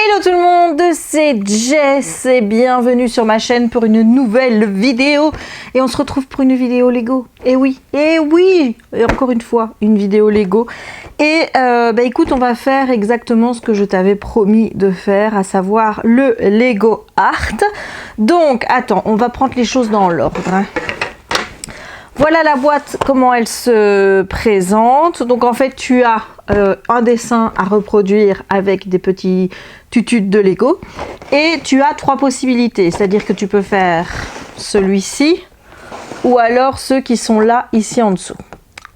Hello tout le monde, c'est Jess et bienvenue sur ma chaîne pour une nouvelle vidéo. Et on se retrouve pour une vidéo Lego. Et oui, et encore une fois, une vidéo Lego. Et écoute, on va faire exactement ce que je t'avais promis de faire, à savoir le Lego Art. Donc, attends, on va prendre les choses dans l'ordre. Voilà la boîte, comment elle se présente. Donc en fait, tu as un dessin à reproduire avec des petits tutus de Lego. Et tu as trois possibilités. C'est-à-dire que tu peux faire celui-ci ou alors ceux qui sont là, ici en dessous.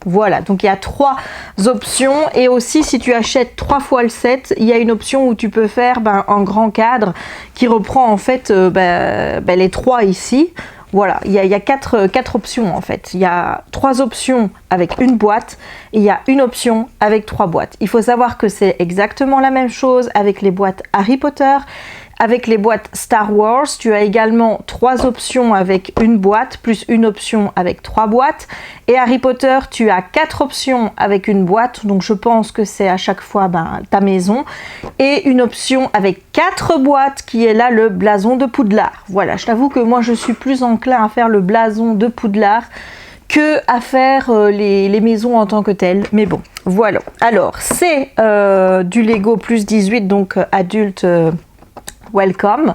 Voilà, donc il y a trois options. Et aussi, si tu achètes 3 fois le set, il y a une option où tu peux faire un grand cadre qui reprend en fait les trois ici. Voilà, il y a quatre options en fait. Il y a 3 options avec une boîte et il y a une option avec 3 boîtes. Il faut savoir que c'est exactement la même chose avec les boîtes Harry Potter. Avec les boîtes Star Wars, tu as également 3 options avec une boîte, plus une option avec 3 boîtes. Et Harry Potter, tu as 4 options avec une boîte, donc je pense que c'est à chaque fois ta maison. Et une option avec 4 boîtes qui est là le blason de Poudlard. Voilà, je t'avoue que moi je suis plus enclin à faire le blason de Poudlard que à faire les maisons en tant que telles. Mais bon, voilà. Alors, c'est du Lego plus 18, donc adulte... Welcome.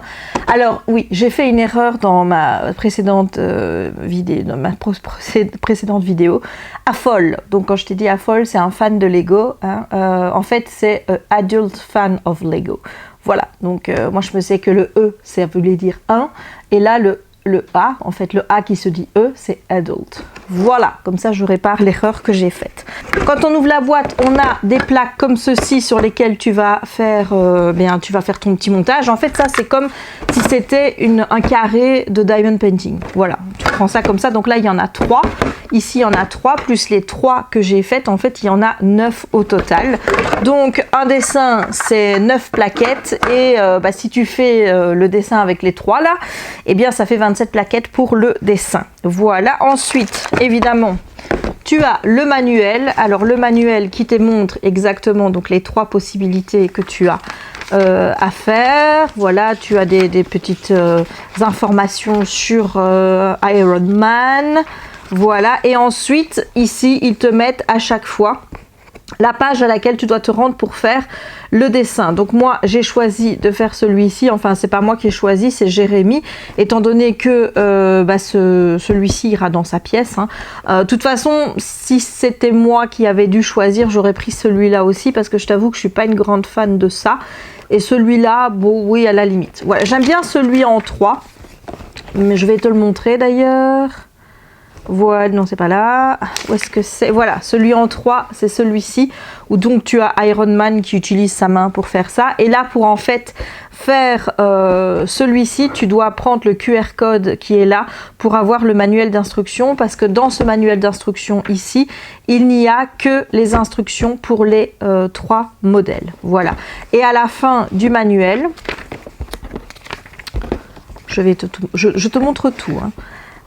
Alors oui, j'ai fait une erreur dans ma précédente vidéo. Affol. Donc quand je t'ai dit Affol, c'est un fan de Lego. Hein. En fait, c'est adult fan of Lego. Voilà. Donc moi je me sais que le E, ça voulait dire 1. Et là le A, en fait le A qui se dit E, c'est adult. Voilà, comme ça je répare l'erreur que j'ai faite. Quand on ouvre la boîte, on a des plaques comme ceci sur lesquelles tu vas faire ton petit montage. En fait, ça c'est comme si c'était un carré de diamond painting. Voilà, tu prends ça comme ça. Donc là, il y en a 3. Ici, il y en a 3, plus les 3 que j'ai faites. En fait, il y en a 9 au total. Donc, un dessin, c'est 9 plaquettes. Et si tu fais le dessin avec les 3 là, eh bien, ça fait 27 plaquettes pour le dessin. Voilà. Ensuite, évidemment, tu as le manuel. Alors, le manuel qui te montre exactement donc, les 3 possibilités que tu as à faire. Voilà, tu as des petites informations sur Iron Man. Voilà, et ensuite, ici, ils te mettent à chaque fois la page à laquelle tu dois te rendre pour faire le dessin. Donc moi, j'ai choisi de faire celui-ci. Enfin, c'est pas moi qui ai choisi, c'est Jérémy, étant donné que celui-ci ira dans sa pièce. De toute façon, si c'était moi qui avais dû choisir, j'aurais pris celui-là aussi, parce que je t'avoue que je suis pas une grande fan de ça. Et celui-là, bon, oui, à la limite. Voilà, j'aime bien celui en 3, mais je vais te le montrer d'ailleurs. Voilà, non c'est pas là, où est-ce que c'est? Voilà, celui en 3, c'est celui-ci, où donc tu as Iron Man qui utilise sa main pour faire ça. Et là, pour en fait faire celui-ci, tu dois prendre le QR code qui est là pour avoir le manuel d'instruction, parce que dans ce manuel d'instruction ici, il n'y a que les instructions pour les 3 modèles. Voilà, et à la fin du manuel, je te montre tout, hein.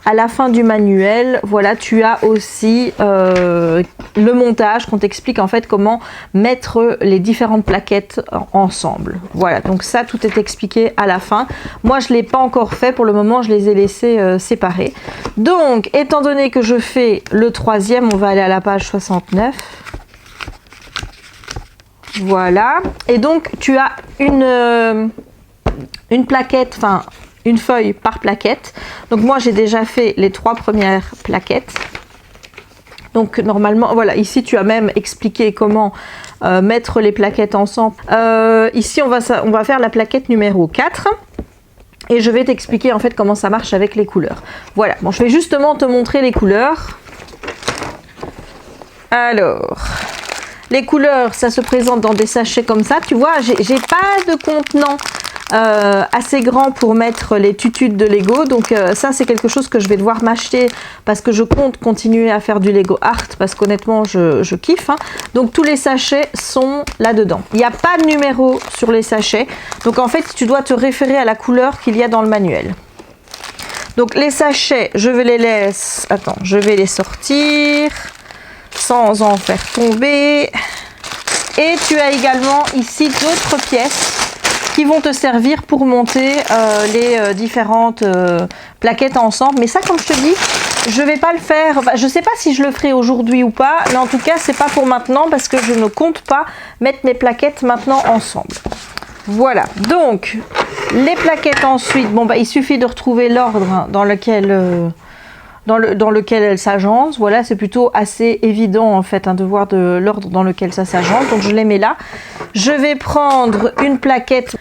À la fin du manuel, voilà, tu as aussi le montage qu'on t'explique en fait comment mettre les différentes plaquettes ensemble. Voilà, donc ça, tout est expliqué à la fin. Moi, je ne l'ai pas encore fait. Pour le moment, je les ai laissés séparés. Donc, étant donné que je fais le 3e, on va aller à la page 69. Voilà. Et donc, tu as une plaquette, enfin... une feuille par plaquette. Donc moi j'ai déjà fait les 3 premières plaquettes. Donc normalement, voilà, ici tu as même expliqué comment mettre les plaquettes ensemble. Ici on va faire la plaquette numéro 4. Et je vais t'expliquer en fait comment ça marche avec les couleurs. Voilà, bon je vais justement te montrer les couleurs. Alors... les couleurs, ça se présente dans des sachets comme ça. Tu vois, j'ai pas de contenant assez grand pour mettre les tutus de Lego. Donc ça, c'est quelque chose que je vais devoir m'acheter parce que je compte continuer à faire du Lego Art parce qu'honnêtement, je kiffe. Hein. Donc tous les sachets sont là-dedans. Il n'y a pas de numéro sur les sachets. Donc en fait, tu dois te référer à la couleur qu'il y a dans le manuel. Donc les sachets, je vais les sortir sans en faire tomber. Et tu as également ici d'autres pièces qui vont te servir pour monter les différentes plaquettes ensemble. Mais ça, comme je te dis, je vais pas le faire. Enfin, je sais pas si je le ferai aujourd'hui ou pas, mais en tout cas, c'est pas pour maintenant parce que je ne compte pas mettre mes plaquettes maintenant ensemble. Voilà, donc les plaquettes ensuite, bon bah il suffit de retrouver l'ordre dans lequel dans lequel elles s'agencent. Voilà, c'est plutôt assez évident en fait de voir l'ordre dans lequel ça s'agence. Donc je les mets là. Je vais prendre une plaquette.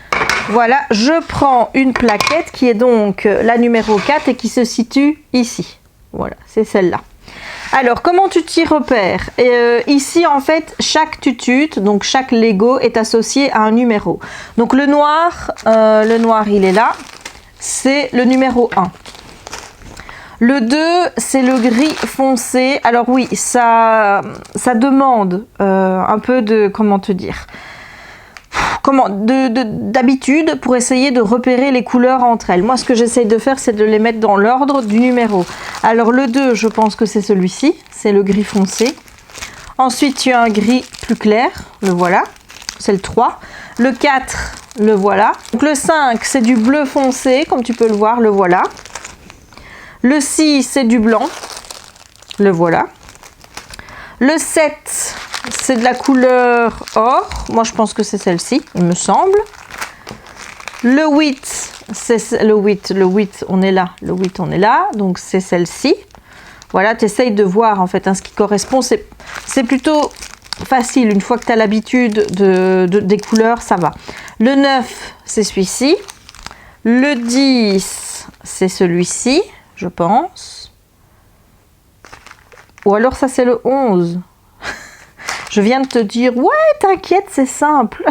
Voilà, je prends une plaquette qui est donc la numéro 4 et qui se situe ici. Voilà, c'est celle-là. Alors, comment tu t'y repères? Ici, en fait, chaque tutute, donc chaque Lego est associé à un numéro. Donc le noir, il est là. C'est le numéro 1. Le 2, c'est le gris foncé. Alors oui, ça demande un peu de, comment te dire, d'habitude pour essayer de repérer les couleurs entre elles. Moi, ce que j'essaye de faire, c'est de les mettre dans l'ordre du numéro. Alors le 2, je pense que c'est celui-ci, c'est le gris foncé. Ensuite, tu as un gris plus clair, le voilà, c'est le 3. Le 4, le voilà. Donc le 5, c'est du bleu foncé, comme tu peux le voir, le voilà. Le 6, c'est du blanc, le voilà. Le 7, c'est de la couleur or. Moi, je pense que c'est celle-ci, il me semble. Le 8, c'est le 8, on est là. Le 8, on est là. Donc, c'est celle-ci. Voilà, tu essayes de voir, en fait, ce qui correspond. C'est plutôt facile. Une fois que tu as l'habitude des couleurs, ça va. Le 9, c'est celui-ci. Le 10, c'est celui-ci, je pense. Ou alors, ça, c'est le 11. Je viens de te dire, ouais, t'inquiète, c'est simple.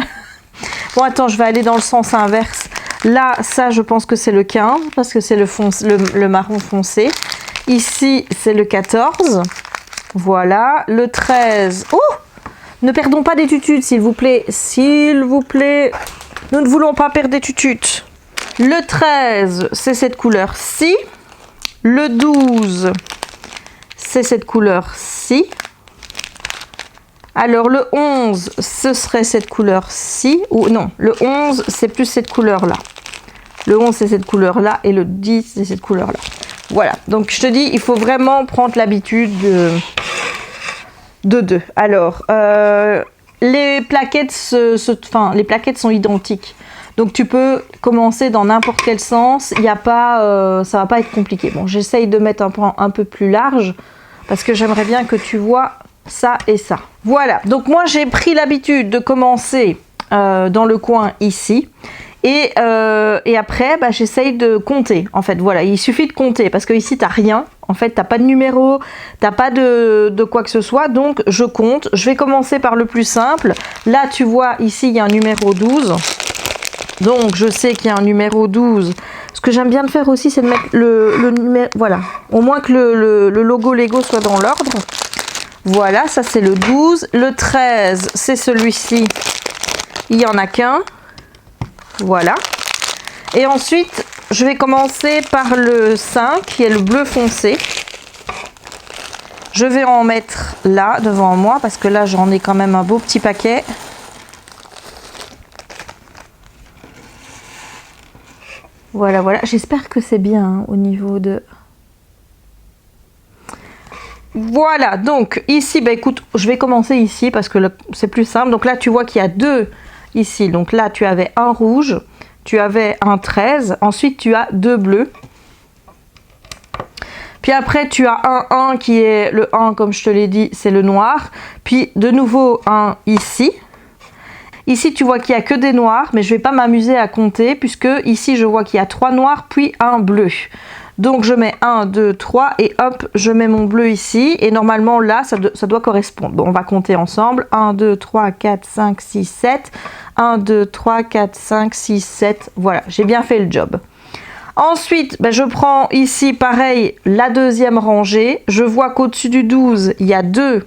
Bon, attends, je vais aller dans le sens inverse. Là, ça, je pense que c'est le 15, parce que c'est le marron foncé. Ici, c'est le 14. Voilà. Le 13. Oh! Ne perdons pas des tututes, s'il vous plaît. S'il vous plaît. Nous ne voulons pas perdre des tututes. Le 13, c'est cette couleur-ci. Le 12, c'est cette couleur-ci. Alors le 11, ce serait cette couleur-ci, ou non, le 11, c'est plus cette couleur-là. Le 11, c'est cette couleur-là, et le 10, c'est cette couleur-là. Voilà, donc je te dis, il faut vraiment prendre l'habitude de deux. Alors, les plaquettes les plaquettes sont identiques. Donc tu peux commencer dans n'importe quel sens, il y a pas, ça va pas être compliqué. Bon, j'essaye de mettre un point un peu plus large, parce que j'aimerais bien que tu vois ça et ça. Voilà, donc moi j'ai pris l'habitude de commencer dans le coin ici et après bah, j'essaye de compter en fait. Voilà, il suffit de compter parce que ici t'as rien, en fait t'as pas de numéro, t'as pas de quoi que ce soit, donc je compte. Je vais commencer par le plus simple. Là tu vois ici il y a un numéro 12, donc je sais qu'il y a un numéro 12. Ce que j'aime bien de faire aussi c'est de mettre le numéro, voilà, au moins que le logo Lego soit dans l'ordre. Voilà, ça c'est le 12. Le 13, c'est celui-ci. Il n'y en a qu'un. Voilà. Et ensuite, je vais commencer par le 5, qui est le bleu foncé. Je vais en mettre là, devant moi, parce que là, j'en ai quand même un beau petit paquet. Voilà, voilà. J'espère que c'est bien hein, au niveau de... Voilà, donc ici, bah écoute, je vais commencer ici parce que c'est plus simple. Donc là, tu vois qu'il y a deux ici. Donc là, tu avais un rouge, tu avais un 13. Ensuite, tu as deux bleus. Puis après, tu as un 1 qui est le 1, comme je te l'ai dit, c'est le noir. Puis de nouveau un ici. Ici, tu vois qu'il n'y a que des noirs, mais je ne vais pas m'amuser à compter puisque ici, je vois qu'il y a 3 noirs, puis un bleu. Donc je mets 1, 2, 3 et hop, je mets mon bleu ici. Et normalement là, ça doit correspondre. Bon, on va compter ensemble. 1, 2, 3, 4, 5, 6, 7. 1, 2, 3, 4, 5, 6, 7. Voilà, j'ai bien fait le job. Ensuite, ben, je prends ici pareil la deuxième rangée. Je vois qu'au-dessus du 12, il y a 2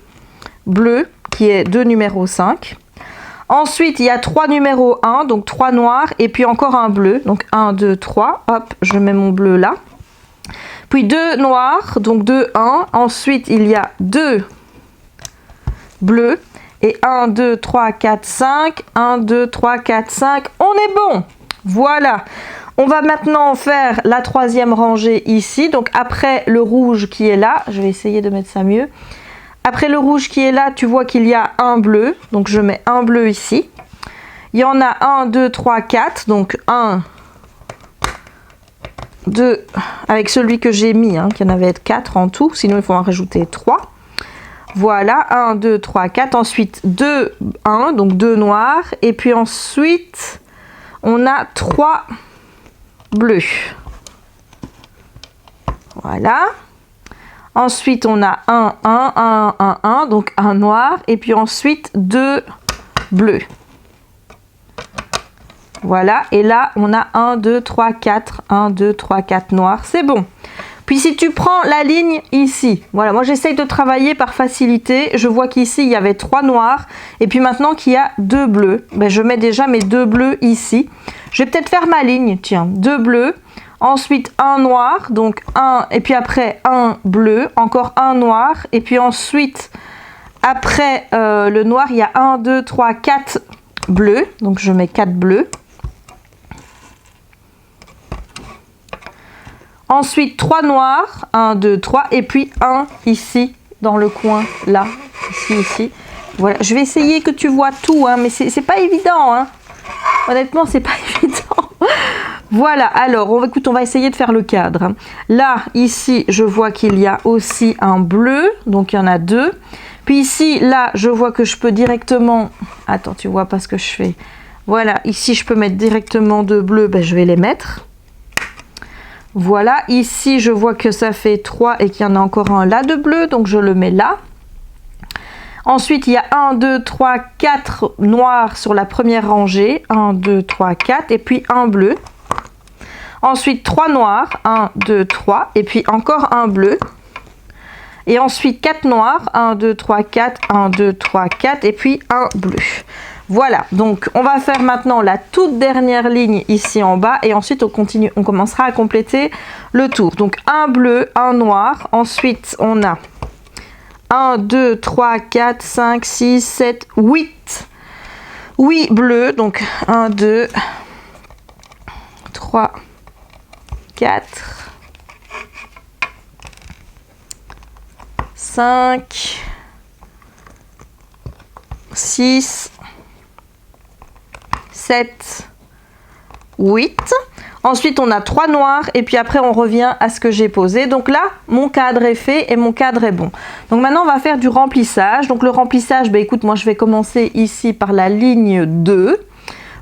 bleus qui est 2 numéro 5. Ensuite, il y a 3 numéros 1, donc 3 noirs et puis encore un bleu. Donc 1, 2, 3. Hop, je mets mon bleu là. Puis 2 noirs, donc 2, 1. Ensuite, il y a 2 bleus. Et 1, 2, 3, 4, 5. 1, 2, 3, 4, 5. On est bon. Voilà. On va maintenant faire la troisième rangée ici. Donc après le rouge qui est là, je vais essayer de mettre ça mieux. Après le rouge qui est là, tu vois qu'il y a un bleu. Donc je mets un bleu ici. Il y en a 1, 2, 3, 4. Donc 1, 2, avec celui que j'ai mis, hein, qu'il y en avait 4 en tout. Sinon il faut en rajouter 3. Voilà, 1, 2, 3, 4. Ensuite 2, 1, donc 2 noirs. Et puis ensuite, on a 3 bleus. Voilà. Ensuite, on a 1, 1, 1, 1, 1, donc un noir. Et puis ensuite, 2 bleus. Voilà. Et là, on a 1, 2, 3, 4. 1, 2, 3, 4 noirs. C'est bon. Puis si tu prends la ligne ici, voilà, moi j'essaye de travailler par facilité. Je vois qu'ici, il y avait 3 noirs. Et puis maintenant qu'il y a 2 bleus, ben, je mets déjà mes 2 bleus ici. Je vais peut-être faire ma ligne, tiens, 2 bleus. Ensuite, un noir, donc 1, et puis après un bleu, encore un noir. Et puis ensuite, après le noir, il y a 1, 2, 3, 4 bleus. Donc je mets 4 bleus. Ensuite, 3 noirs, 1, 2, 3, et puis 1 ici, dans le coin, là, ici. Voilà, je vais essayer que tu vois tout, hein, mais c'est pas évident, hein. Honnêtement, c'est pas évident. Voilà, alors, écoute, on va essayer de faire le cadre. Là, ici, je vois qu'il y a aussi un bleu, donc il y en a 2. Puis ici, là, je vois que je peux directement... Attends, tu vois pas ce que je fais. Voilà, ici, je peux mettre directement 2 bleus, ben, je vais les mettre. Voilà, ici je vois que ça fait 3 et qu'il y en a encore un là de bleu, donc je le mets là. Ensuite, il y a 1, 2, 3, 4 noirs sur la première rangée. 1, 2, 3, 4 et puis un bleu. Ensuite, 3 noirs. 1, 2, 3 et puis encore un bleu. Et ensuite, 4 noirs. 1, 2, 3, 4. 1, 2, 3, 4 et puis un bleu. Voilà, donc on va faire maintenant la toute dernière ligne ici en bas et ensuite on commencera à compléter le tour. Donc un bleu, un noir, ensuite on a 1, 2, 3, 4, 5, 6, 7, 8. 8 bleus, donc 1, 2, 3, 4, 5, 6, 7, 8. Ensuite, on a 3 noirs et puis après, on revient à ce que j'ai posé. Donc là, mon cadre est fait et mon cadre est bon. Donc maintenant, on va faire du remplissage. Donc le remplissage, ben, écoute, moi, je vais commencer ici par la ligne 2.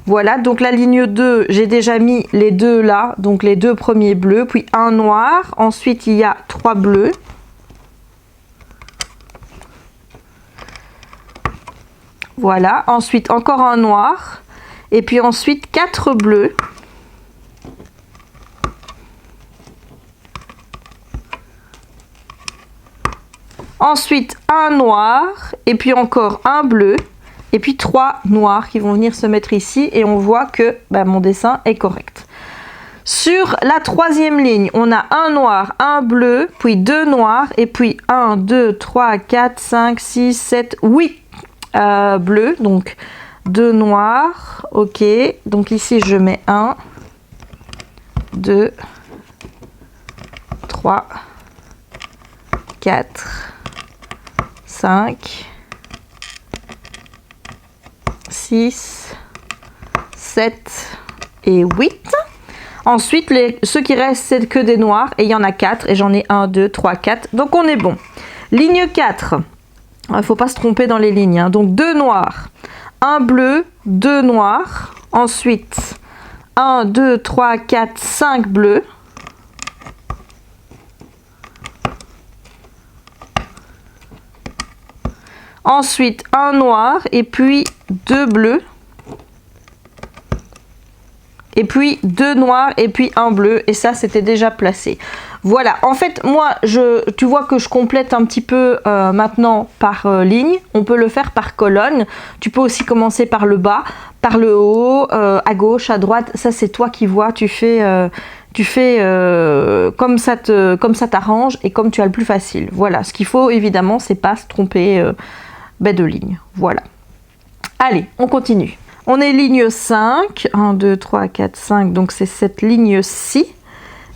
Voilà, donc la ligne 2, j'ai déjà mis les 2 là, donc les 2 premiers bleus, puis un noir. Ensuite, il y a 3 bleus. Voilà, ensuite, encore un noir. Et puis ensuite 4 bleus. Ensuite un noir et puis encore un bleu et puis 3 noirs qui vont venir se mettre ici et on voit que mon dessin est correct. Sur la troisième ligne, on a un noir, un bleu, puis 2 noirs et puis 1, 2, 3, 4, 5, 6, 7, 8 bleus. Donc 2 noirs, ok, donc ici je mets 1, 2, 3, 4, 5, 6, 7 et 8. Ensuite, ceux qui restent, c'est que des noirs et il y en a 4 et j'en ai 1, 2, 3, 4. Donc on est bon. Ligne 4, il ne faut pas se tromper dans les lignes, hein. Donc 2 noirs. Un bleu, 2 noirs, ensuite 1, 2, 3, 4, 5 bleus, ensuite un noir et puis 2 bleus, et puis 2 noirs et puis un bleu et ça c'était déjà placé. Voilà, en fait moi tu vois que je complète un petit peu maintenant par ligne. On peut le faire par colonne, tu peux aussi commencer par le bas, par le haut, à gauche, à droite, ça c'est toi qui vois, tu fais comme ça t'arrange et comme tu as le plus facile. Voilà, ce qu'il faut évidemment c'est pas se tromper de lignes. Voilà. Allez, on continue. On est ligne 5. 1, 2, 3, 4, 5. Donc, c'est cette ligne-ci.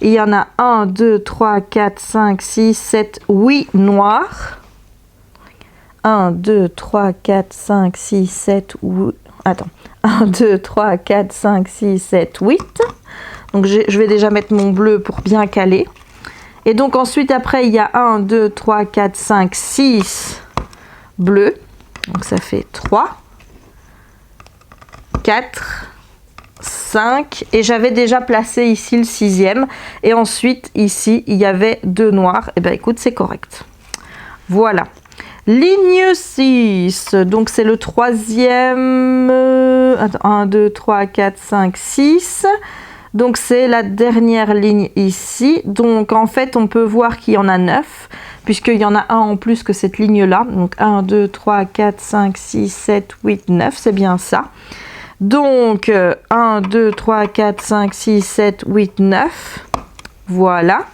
Il y en a 1, 2, 3, 4, 5, 6, 7, 8 noirs. 1, 2, 3, 4, 5, 6, 7, 8. Attends. 1, 2, 3, 4, 5, 6, 7, 8. Donc, je vais déjà mettre mon bleu pour bien caler. Et donc, ensuite, après, il y a 1, 2, 3, 4, 5, 6 bleus. Donc, ça fait 3, 4, 5. Et j'avais déjà placé ici le 6e. Et ensuite, ici, il y avait 2 noirs. Et bien, écoute, c'est correct. Voilà. Ligne 6, donc c'est le 3e, 1, 2, 3, 4, 5, 6, donc c'est la dernière ligne ici, donc en fait on peut voir qu'il y en a 9, puisqu'il y en a un en plus que cette ligne-là, donc 1, 2, 3, 4, 5, 6, 7, 8, 9, c'est bien ça. Donc 1, 2, 3, 4, 5, 6, 7, 8, 9, voilà.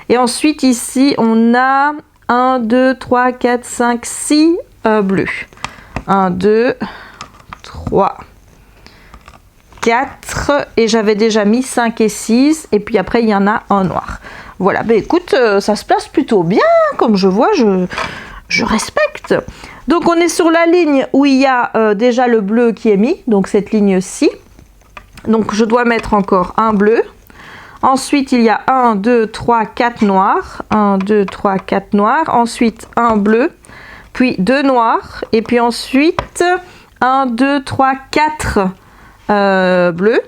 Et ensuite ici on a 1, 2, 3, 4, 5, 6 bleus. 1, 2, 3, 4. Et j'avais déjà mis 5 et 6. Et puis après, il y en a un noir. Voilà, ben écoute, ça se place plutôt bien. Comme je vois, je respecte. Donc, on est sur la ligne où il y a déjà le bleu qui est mis. Donc, cette ligne-ci. Donc, je dois mettre encore un bleu. Ensuite, il y a 1, 2, 3, 4 noirs. 1, 2, 3, 4 noirs. Ensuite, un bleu. Puis 2 noirs. Et puis ensuite, 1, 2, 3, 4 bleus.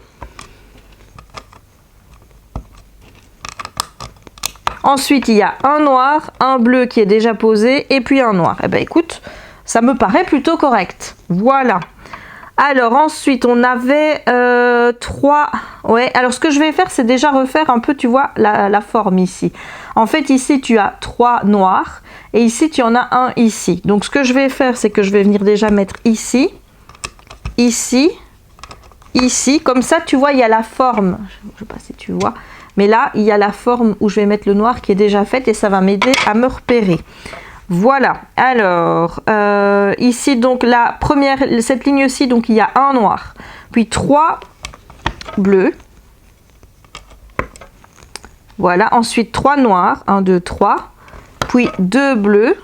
Ensuite, il y a un noir, un bleu qui est déjà posé. Et puis un noir. Eh bien, écoute, ça me paraît plutôt correct. Voilà. Alors ensuite on avait 3, ouais, alors ce que je vais faire c'est déjà refaire un peu, tu vois, la forme ici. En fait ici tu as 3 noirs et ici tu en as un ici. Donc ce que je vais faire c'est que je vais venir déjà mettre ici, ici, ici, comme ça tu vois il y a la forme, je ne sais pas si tu vois, mais là il y a la forme où je vais mettre le noir qui est déjà faite et ça va m'aider à me repérer. Voilà, alors ici donc la première, cette ligne-ci, donc il y a un noir, puis 3 bleus, voilà, ensuite 3 noirs, 1, 2, 3, puis 2 bleus,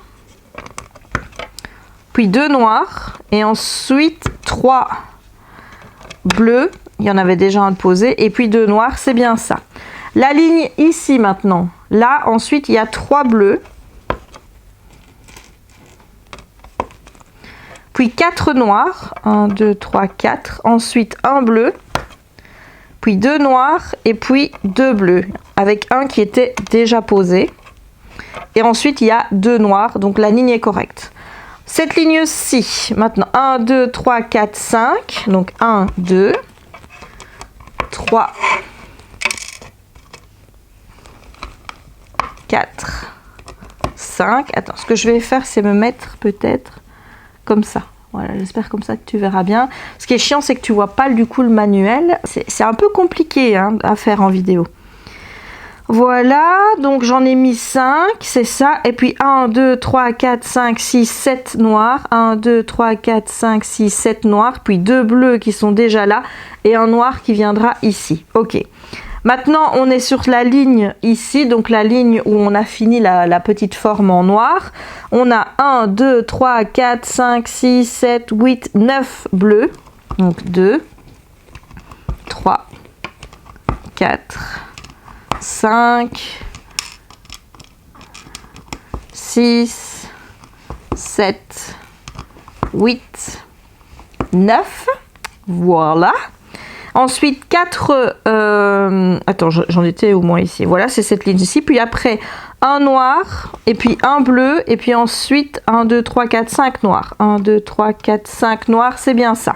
puis 2 noirs, et ensuite 3 bleus, il y en avait déjà un de posé, et puis 2 noirs, c'est bien ça. La ligne ici maintenant, là ensuite il y a 3 bleus, puis 4 noirs, 1, 2, 3, 4, ensuite un bleu, puis 2 noirs et puis 2 bleus, avec un qui était déjà posé. Et ensuite il y a 2 noirs, donc la ligne est correcte. Cette ligne-ci, maintenant 1, 2, 3, 4, 5, donc 1, 2, 3, 4, 5. Attends, ce que je vais faire c'est me mettre peut-être comme ça. Voilà, j'espère comme ça que tu verras bien. Ce qui est chiant, c'est que tu vois pas du coup le manuel. C'est un peu compliqué hein, à faire en vidéo. Voilà, donc j'en ai mis 5, c'est ça. Et puis 1, 2, 3, 4, 5, 6, 7 noirs. 1, 2, 3, 4, 5, 6, 7 noirs. Puis 2 bleus qui sont déjà là. Et un noir qui viendra ici. Ok. Maintenant, on est sur la ligne ici, donc la ligne où on a fini la petite forme en noir. On a 1, 2, 3, 4, 5, 6, 7, 8, 9 bleus. Donc 2, 3, 4, 5, 6, 7, 8, 9. Voilà. Ensuite, 4... attends, j'en étais au moins ici. Voilà, c'est cette ligne ici. Puis après, un noir, et puis un bleu, et puis ensuite 1, 2, 3, 4, 5 noirs. 1, 2, 3, 4, 5 noirs, c'est bien ça.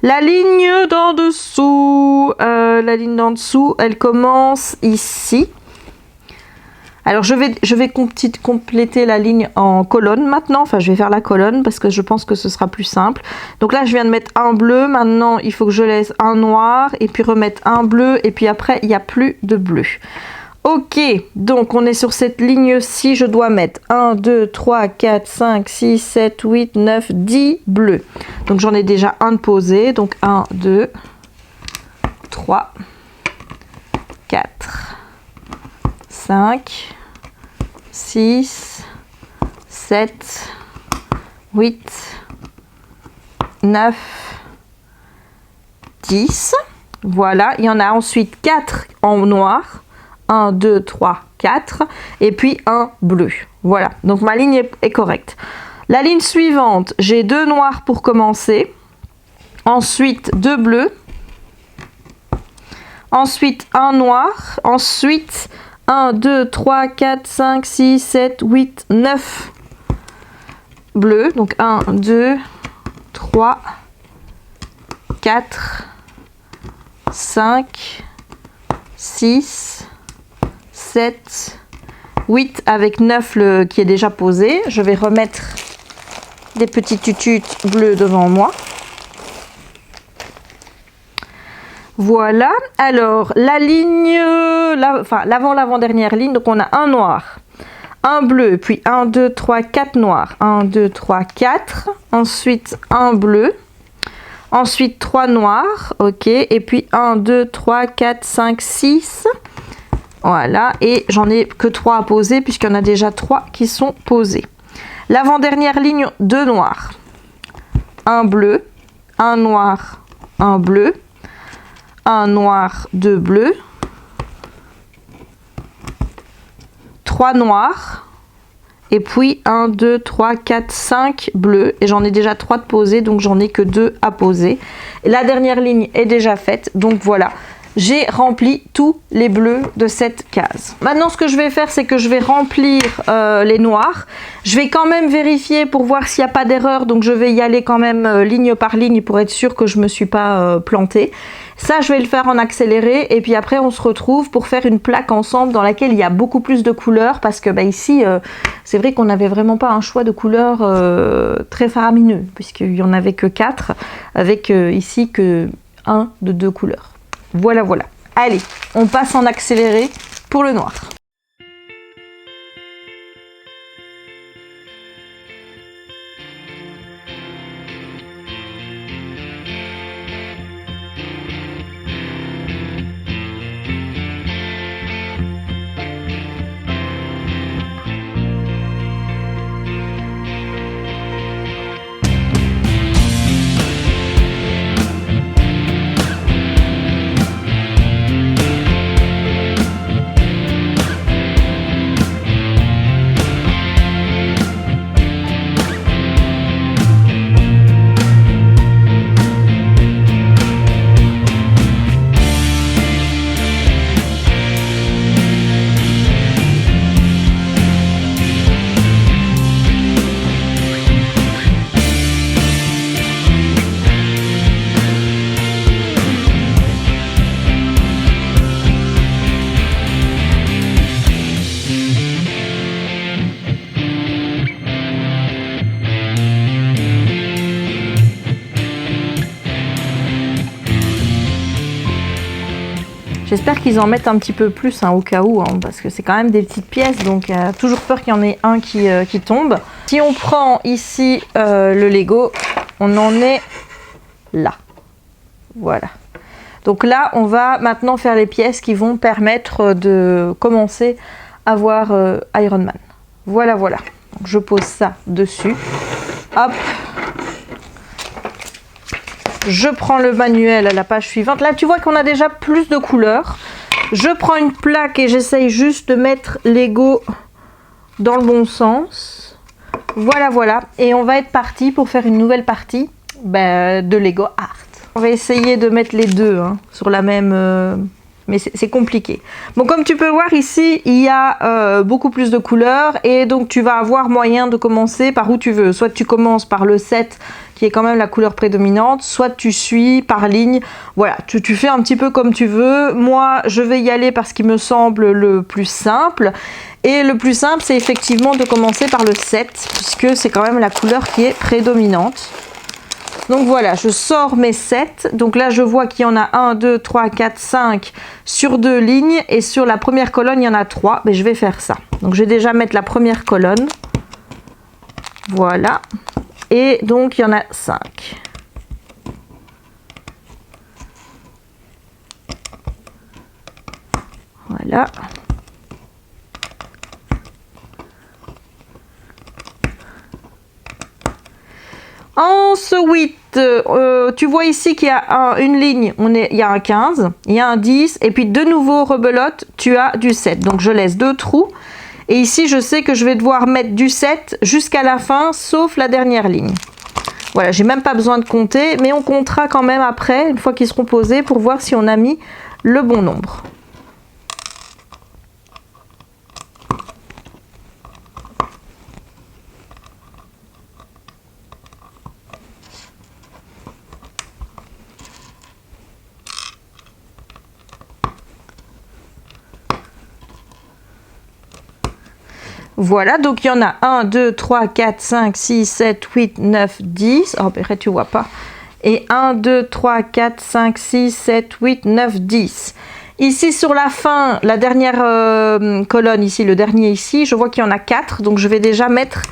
La ligne d'en dessous, elle commence ici. Alors, je vais compléter la ligne en colonne maintenant. Enfin, je vais faire la colonne parce que je pense que ce sera plus simple. Donc là, je viens de mettre un bleu. Maintenant, il faut que je laisse un noir et puis remettre un bleu. Et puis après, il n'y a plus de bleu. Ok, donc on est sur cette ligne-ci, je dois mettre 1, 2, 3, 4, 5, 6, 7, 8, 9, 10 bleus. Donc j'en ai déjà un de posé, donc 1, 2, 3, 4, 5, 6, 7, 8, 9, 10. Voilà, il y en a ensuite 4 en noir. 1, 2, 3, 4 et puis un bleu. Voilà, donc ma ligne est correcte. La ligne suivante, j'ai 2 noirs pour commencer. Ensuite 2 bleus. Ensuite un noir. Ensuite 1, 2, 3, 4, 5, 6, 7, 8, 9 bleus. Donc 1, 2, 3, 4, 5, 6, 7, 8 avec 9 qui est déjà posé. Je vais remettre des petits tutus bleus devant moi. Voilà. Alors, la ligne, l'avant-dernière ligne, donc on a un noir, un bleu, puis 1, 2, 3, 4 noirs. 1, 2, 3, 4. Ensuite, un bleu. Ensuite, 3 noirs. Ok. Et puis 1, 2, 3, 4, 5, 6. Voilà, et j'en ai que 3 à poser puisqu'il y en a déjà 3 qui sont posés. L'avant-dernière ligne, 2 noirs, un bleu, un noir, un bleu, un noir, 2 bleus, 3 noirs, et puis 1, 2, 3, 4, 5 bleus, et j'en ai déjà 3 de posés, donc j'en ai que 2 à poser. Et la dernière ligne est déjà faite, donc voilà. J'ai rempli tous les bleus de cette case. Maintenant, ce que je vais faire, c'est que je vais remplir les noirs. Je vais quand même vérifier pour voir s'il n'y a pas d'erreur. Donc, je vais y aller quand même ligne par ligne pour être sûre que je ne me suis pas plantée. Ça, je vais le faire en accéléré. Et puis après, on se retrouve pour faire une plaque ensemble dans laquelle il y a beaucoup plus de couleurs. Parce que ici, c'est vrai qu'on n'avait vraiment pas un choix de couleurs très faramineux. Puisqu'il n'y en avait que 4. Avec ici que 1 de 2 couleurs. Voilà, voilà. Allez, on passe en accéléré pour le noir. J'espère qu'ils en mettent un petit peu plus au cas où, parce que c'est quand même des petites pièces, donc toujours peur qu'il y en ait un qui tombe. Si on prend ici le Lego, on en est là. Voilà. Donc là, on va maintenant faire les pièces qui vont permettre de commencer à voir Iron Man. Voilà, voilà. Donc, je pose ça dessus. Hop. Je prends le manuel à la page suivante. Là, tu vois qu'on a déjà plus de couleurs. Je prends une plaque et j'essaye juste de mettre Lego dans le bon sens. Voilà, voilà. Et on va être parti pour faire une nouvelle partie de Lego Art. On va essayer de mettre les deux sur la même... mais c'est compliqué. Bon, comme tu peux voir ici, il y a beaucoup plus de couleurs. Et donc, tu vas avoir moyen de commencer par où tu veux. Soit tu commences par le 7 qui est quand même la couleur prédominante, soit tu suis par ligne, voilà, tu fais un petit peu comme tu veux. Moi, je vais y aller par ce qui me semble le plus simple, et le plus simple, c'est effectivement de commencer par le 7, puisque c'est quand même la couleur qui est prédominante. Donc voilà, je sors mes 7. Donc là, je vois qu'il y en a 1, 2, 3, 4, 5 sur 2 lignes. Et sur la première colonne, il y en a 3. Mais je vais faire ça. Donc je vais déjà mettre la première colonne. Voilà. Et donc, il y en a 5. Voilà. Ensuite, tu vois ici qu'il y a une ligne, il y a un 15, il y a un 10, et puis de nouveau rebelote, tu as du 7. Donc je laisse 2 trous. Et ici, je sais que je vais devoir mettre du 7 jusqu'à la fin, sauf la dernière ligne. Voilà, j'ai même pas besoin de compter, mais on comptera quand même après, une fois qu'ils seront posés, pour voir si on a mis le bon nombre. Voilà, donc il y en a 1, 2, 3, 4, 5, 6, 7, 8, 9, 10. Oh, ben, tu vois pas. Et 1, 2, 3, 4, 5, 6, 7, 8, 9, 10. Ici, sur la fin, la dernière colonne ici, le dernier ici, je vois qu'il y en a 4. Donc, je vais déjà mettre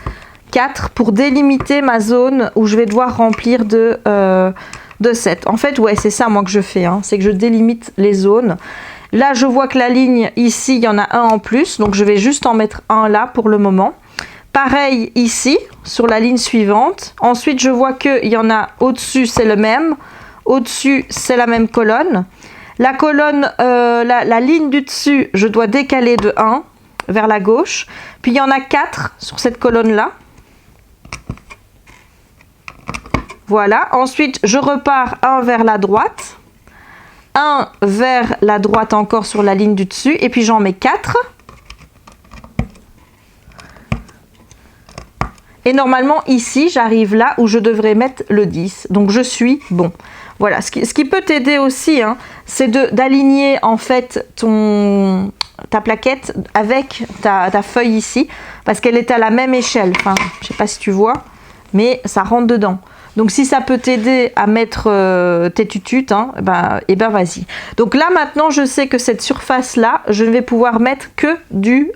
4 pour délimiter ma zone où je vais devoir remplir de 7. En fait, ouais, c'est ça, moi, que je fais. Hein, c'est que je délimite les zones. Là, je vois que la ligne, ici, il y en a un en plus. Donc, je vais juste en mettre un là pour le moment. Pareil ici, sur la ligne suivante. Ensuite, je vois qu'il y en a au-dessus, c'est le même. Au-dessus, c'est la même colonne. La colonne, la ligne du dessus, je dois décaler de 1 vers la gauche. Puis, il y en a 4 sur cette colonne-là. Voilà. Ensuite, je repars 1 vers la droite. 1 vers la droite encore sur la ligne du dessus. Et puis, j'en mets 4. Et normalement, ici, j'arrive là où je devrais mettre le 10. Donc, je suis bon. Voilà. Ce qui peut t'aider aussi, hein, c'est d'aligner en fait ta plaquette avec ta feuille ici. Parce qu'elle est à la même échelle. Enfin, je ne sais pas si tu vois, mais ça rentre dedans. Donc, si ça peut t'aider à mettre tes tututes, hein, et ben vas-y. Donc là, maintenant, je sais que cette surface-là, je ne vais pouvoir mettre que du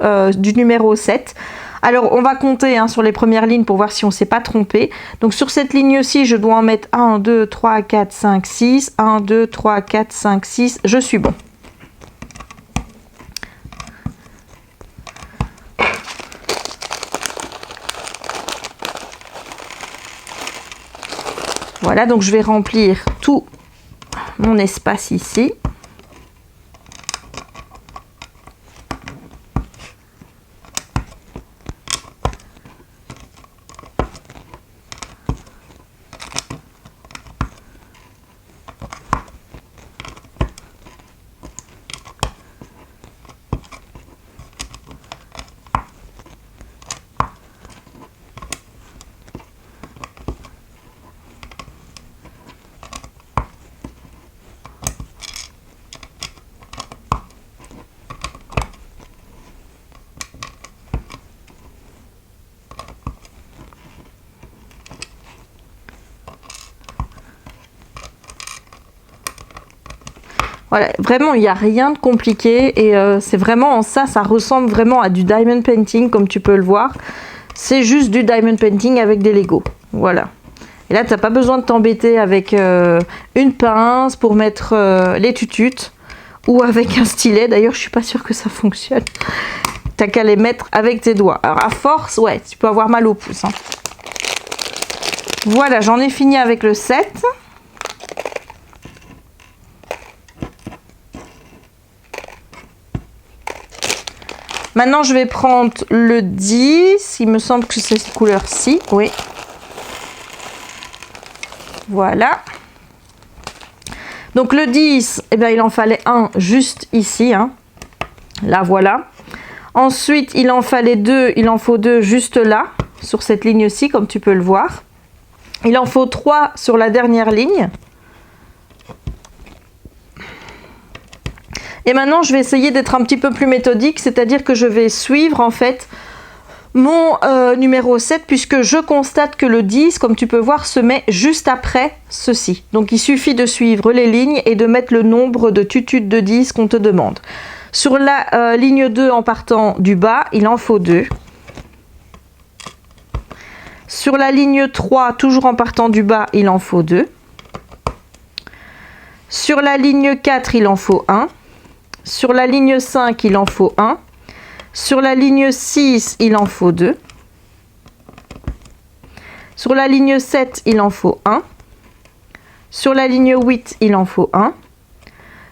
numéro 7. Alors, on va compter hein, sur les premières lignes pour voir si on ne s'est pas trompé. Donc, sur cette ligne-ci, je dois en mettre 1, 2, 3, 4, 5, 6. 1, 2, 3, 4, 5, 6. Je suis bon. Voilà, donc je vais remplir tout mon espace ici. Voilà, vraiment, il n'y a rien de compliqué et c'est vraiment en ça, ça ressemble vraiment à du diamond painting comme tu peux le voir. C'est juste du diamond painting avec des Lego. Voilà. Et là, tu n'as pas besoin de t'embêter avec une pince pour mettre les tututes ou avec un stylet. D'ailleurs, je suis pas sûre que ça fonctionne. Tu n'as qu'à les mettre avec tes doigts. Alors, à force, ouais, tu peux avoir mal au pouce. Hein. Voilà, j'en ai fini avec le 7. Maintenant, je vais prendre le 10. Il me semble que c'est cette couleur-ci. Oui. Voilà. Donc, le 10, eh bien, il en fallait un juste ici. Hein. Là, voilà. Ensuite, il en fallait 2. Il en faut 2 juste là, sur cette ligne-ci, comme tu peux le voir. Il en faut 3 sur la dernière ligne. Et maintenant, je vais essayer d'être un petit peu plus méthodique, c'est-à-dire que je vais suivre en fait mon numéro 7 puisque je constate que le 10, comme tu peux voir, se met juste après ceci. Donc il suffit de suivre les lignes et de mettre le nombre de tutus de 10 qu'on te demande. Sur la ligne 2 en partant du bas, il en faut 2. Sur la ligne 3, toujours en partant du bas, il en faut 2. Sur la ligne 4, il en faut 1. Sur la ligne 5, il en faut 1. Sur la ligne 6, il en faut 2. Sur la ligne 7, il en faut 1. Sur la ligne 8, il en faut 1.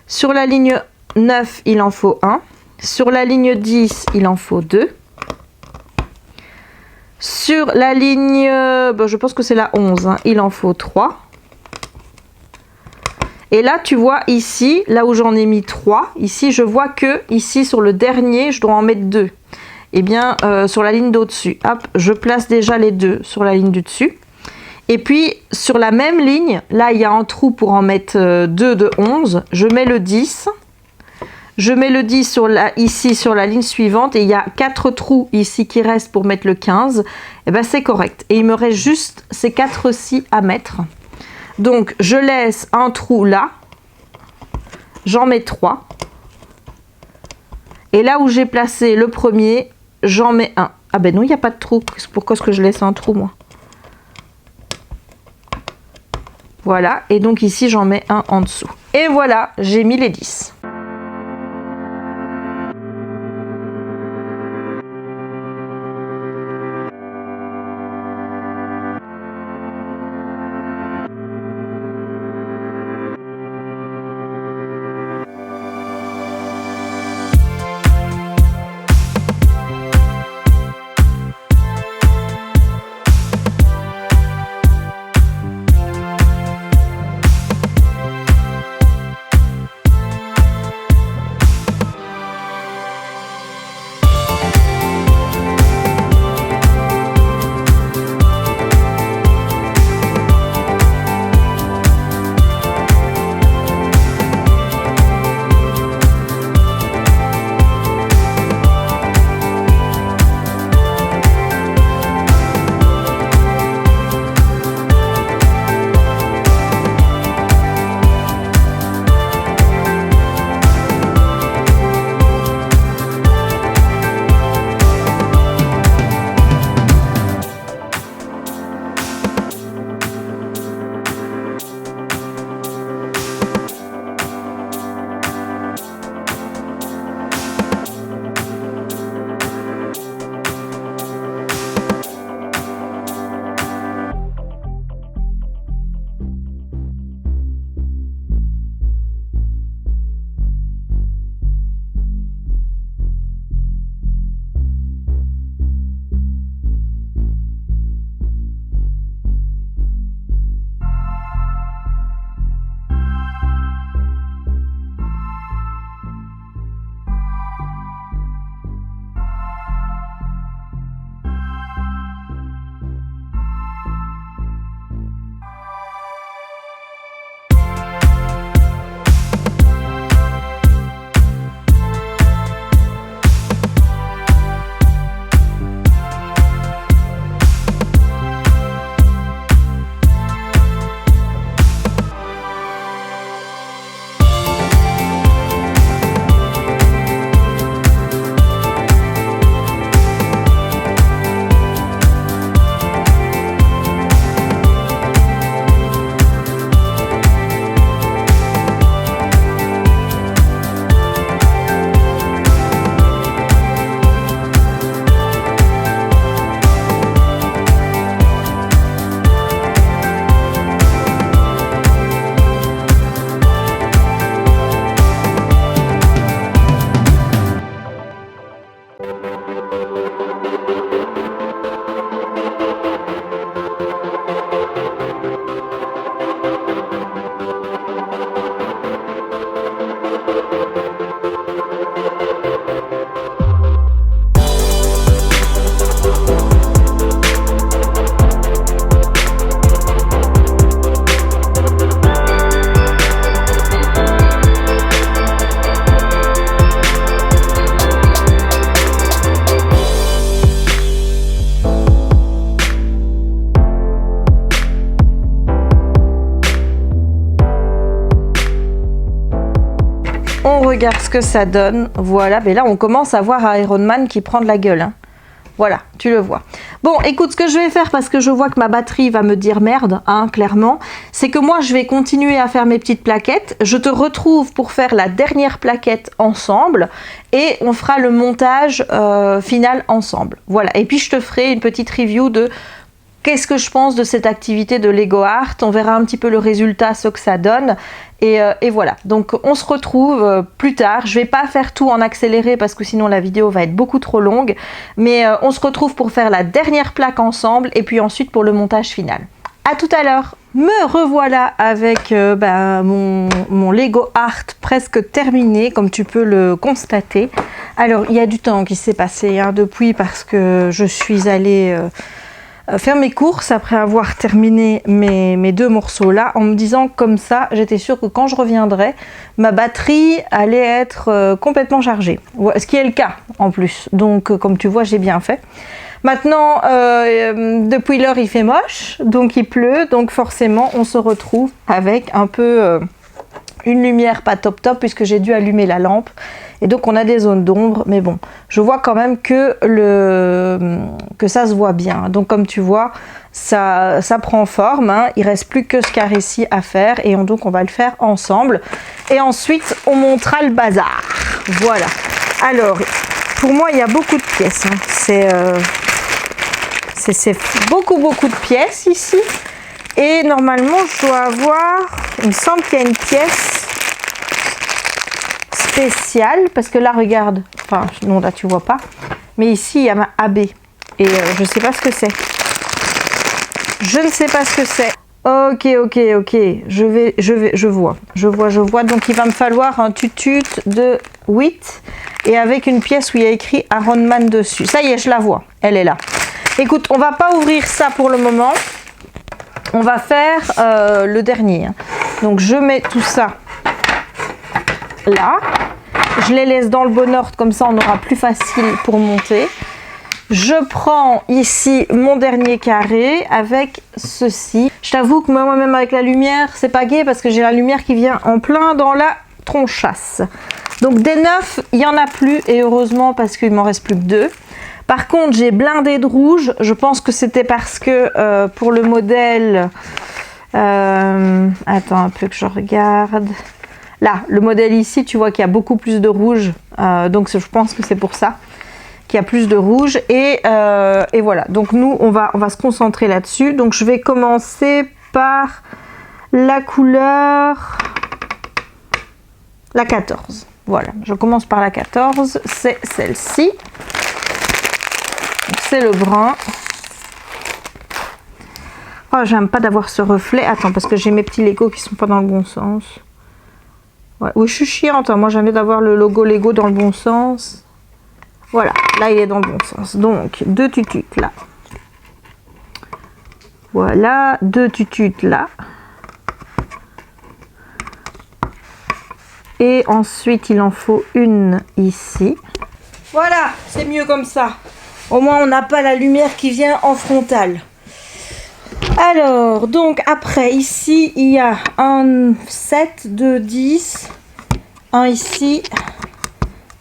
Sur la ligne 9, il en faut 1. Sur la ligne 10, il en faut 2. Sur la ligne, je pense que c'est la 11, hein, il en faut 3. Et là, tu vois ici, là où j'en ai mis 3, ici, je vois que ici, sur le dernier, je dois en mettre 2. Eh bien, sur la ligne d'au-dessus, hop, je place déjà les 2 sur la ligne du dessus. Et puis, sur la même ligne, là, il y a un trou pour en mettre 2 de 11. Je mets le 10. Je mets le 10 sur ici, sur la ligne suivante. Et il y a 4 trous ici qui restent pour mettre le 15. Et bien, c'est correct. Et il me reste juste ces 4-ci à mettre. Donc, je laisse un trou là. J'en mets 3. Et là où j'ai placé le premier, j'en mets un. Ah ben non, il n'y a pas de trou. Pourquoi est-ce que je laisse un trou, moi? Voilà. Et donc ici, j'en mets un en dessous. Et voilà, j'ai mis les 10. On regarde ce que ça donne. Voilà, mais là on commence à voir Iron Man qui prend de la gueule. Hein. Voilà, tu le vois. Bon, écoute, ce que je vais faire, parce que je vois que ma batterie va me dire merde, hein, clairement, c'est que moi, je vais continuer à faire mes petites plaquettes. Je te retrouve pour faire la dernière plaquette ensemble et on fera le montage final ensemble. Voilà, et puis je te ferai une petite review de qu'est-ce que je pense de cette activité de Lego Art. On verra un petit peu le résultat, ce que ça donne. Et voilà, donc on se retrouve plus tard. Je vais pas faire tout en accéléré parce que sinon la vidéo va être beaucoup trop longue. Mais on se retrouve pour faire la dernière plaque ensemble et puis ensuite pour le montage final. À tout à l'heure. Me revoilà avec mon Lego Art presque terminé, comme tu peux le constater. Alors, il y a du temps qui s'est passé hein, depuis parce que je suis allée... faire mes courses après avoir terminé mes deux morceaux là en me disant comme ça j'étais sûre que quand je reviendrais ma batterie allait être complètement chargée, ce qui est le cas en plus, donc comme tu vois j'ai bien fait. Maintenant depuis l'heure il fait moche, donc il pleut, donc forcément on se retrouve avec un peu une lumière pas top puisque j'ai dû allumer la lampe et donc on a des zones d'ombre, mais bon je vois quand même que ça se voit bien, donc comme tu vois ça prend forme hein. Il reste plus que ce carré-ci à faire et donc on va le faire ensemble et ensuite on montera le bazar. Voilà, alors pour moi il y a beaucoup de pièces hein. C'est beaucoup de pièces ici. Et normalement, je dois avoir, il me semble qu'il y a une pièce spéciale, parce que là, regarde, enfin, non, là, tu vois pas, mais ici, il y a ma AB, et je ne sais pas ce que c'est. Je ne sais pas ce que c'est. Ok, je vois, donc il va me falloir un tutut de 8, et avec une pièce où il y a écrit Iron Man dessus. Ça y est, je la vois, elle est là. Écoute, on va pas ouvrir ça pour le moment. On va faire le dernier. Donc je mets tout ça là. Je les laisse dans le bon ordre, comme ça on aura plus facile pour monter. Je prends ici mon dernier carré avec ceci. Je t'avoue que moi-même avec la lumière, c'est pas gai parce que j'ai la lumière qui vient en plein dans la tronchasse. Donc des 9, il n'y en a plus et heureusement parce qu'il m'en reste plus que 2. Par contre, j'ai blindé de rouge. Je pense que c'était parce que pour le modèle... attends un peu que je regarde. Là, le modèle ici, tu vois qu'il y a beaucoup plus de rouge. Donc, je pense que c'est pour ça qu'il y a plus de rouge. Et voilà. Donc, nous, on va se concentrer là-dessus. Donc, je vais commencer par la couleur... la 14. Voilà. Je commence par la 14. C'est celle-ci. C'est le brun. Oh, j'aime pas d'avoir ce reflet. Attends, parce que j'ai mes petits Lego qui sont pas dans le bon sens. Ouais. Oui, je suis chiante. Hein. Moi, j'aime bien d'avoir le logo Lego dans le bon sens. Voilà, là, il est dans le bon sens. Donc, 2 tututes là. Voilà, 2 tututes là. Et ensuite, il en faut une ici. Voilà, c'est mieux comme ça. Au moins, on n'a pas la lumière qui vient en frontale. Alors, donc après, ici, il y a un 7 de 10. Un ici.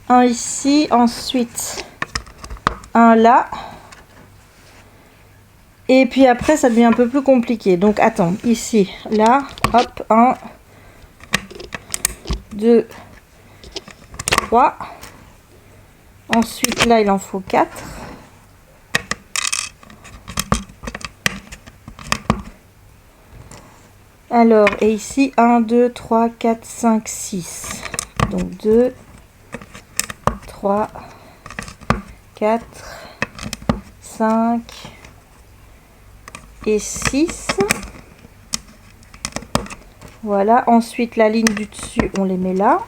Un ici. Ensuite, un là. Et puis après, ça devient un peu plus compliqué. Donc, attends. Ici, là. Hop, 1, 2, 3. Ensuite, là, il en faut 4. Alors, et ici, 1, 2, 3, 4, 5, 6. Donc, 2, 3, 4, 5 et 6. Voilà. Ensuite, la ligne du dessus, on les met là.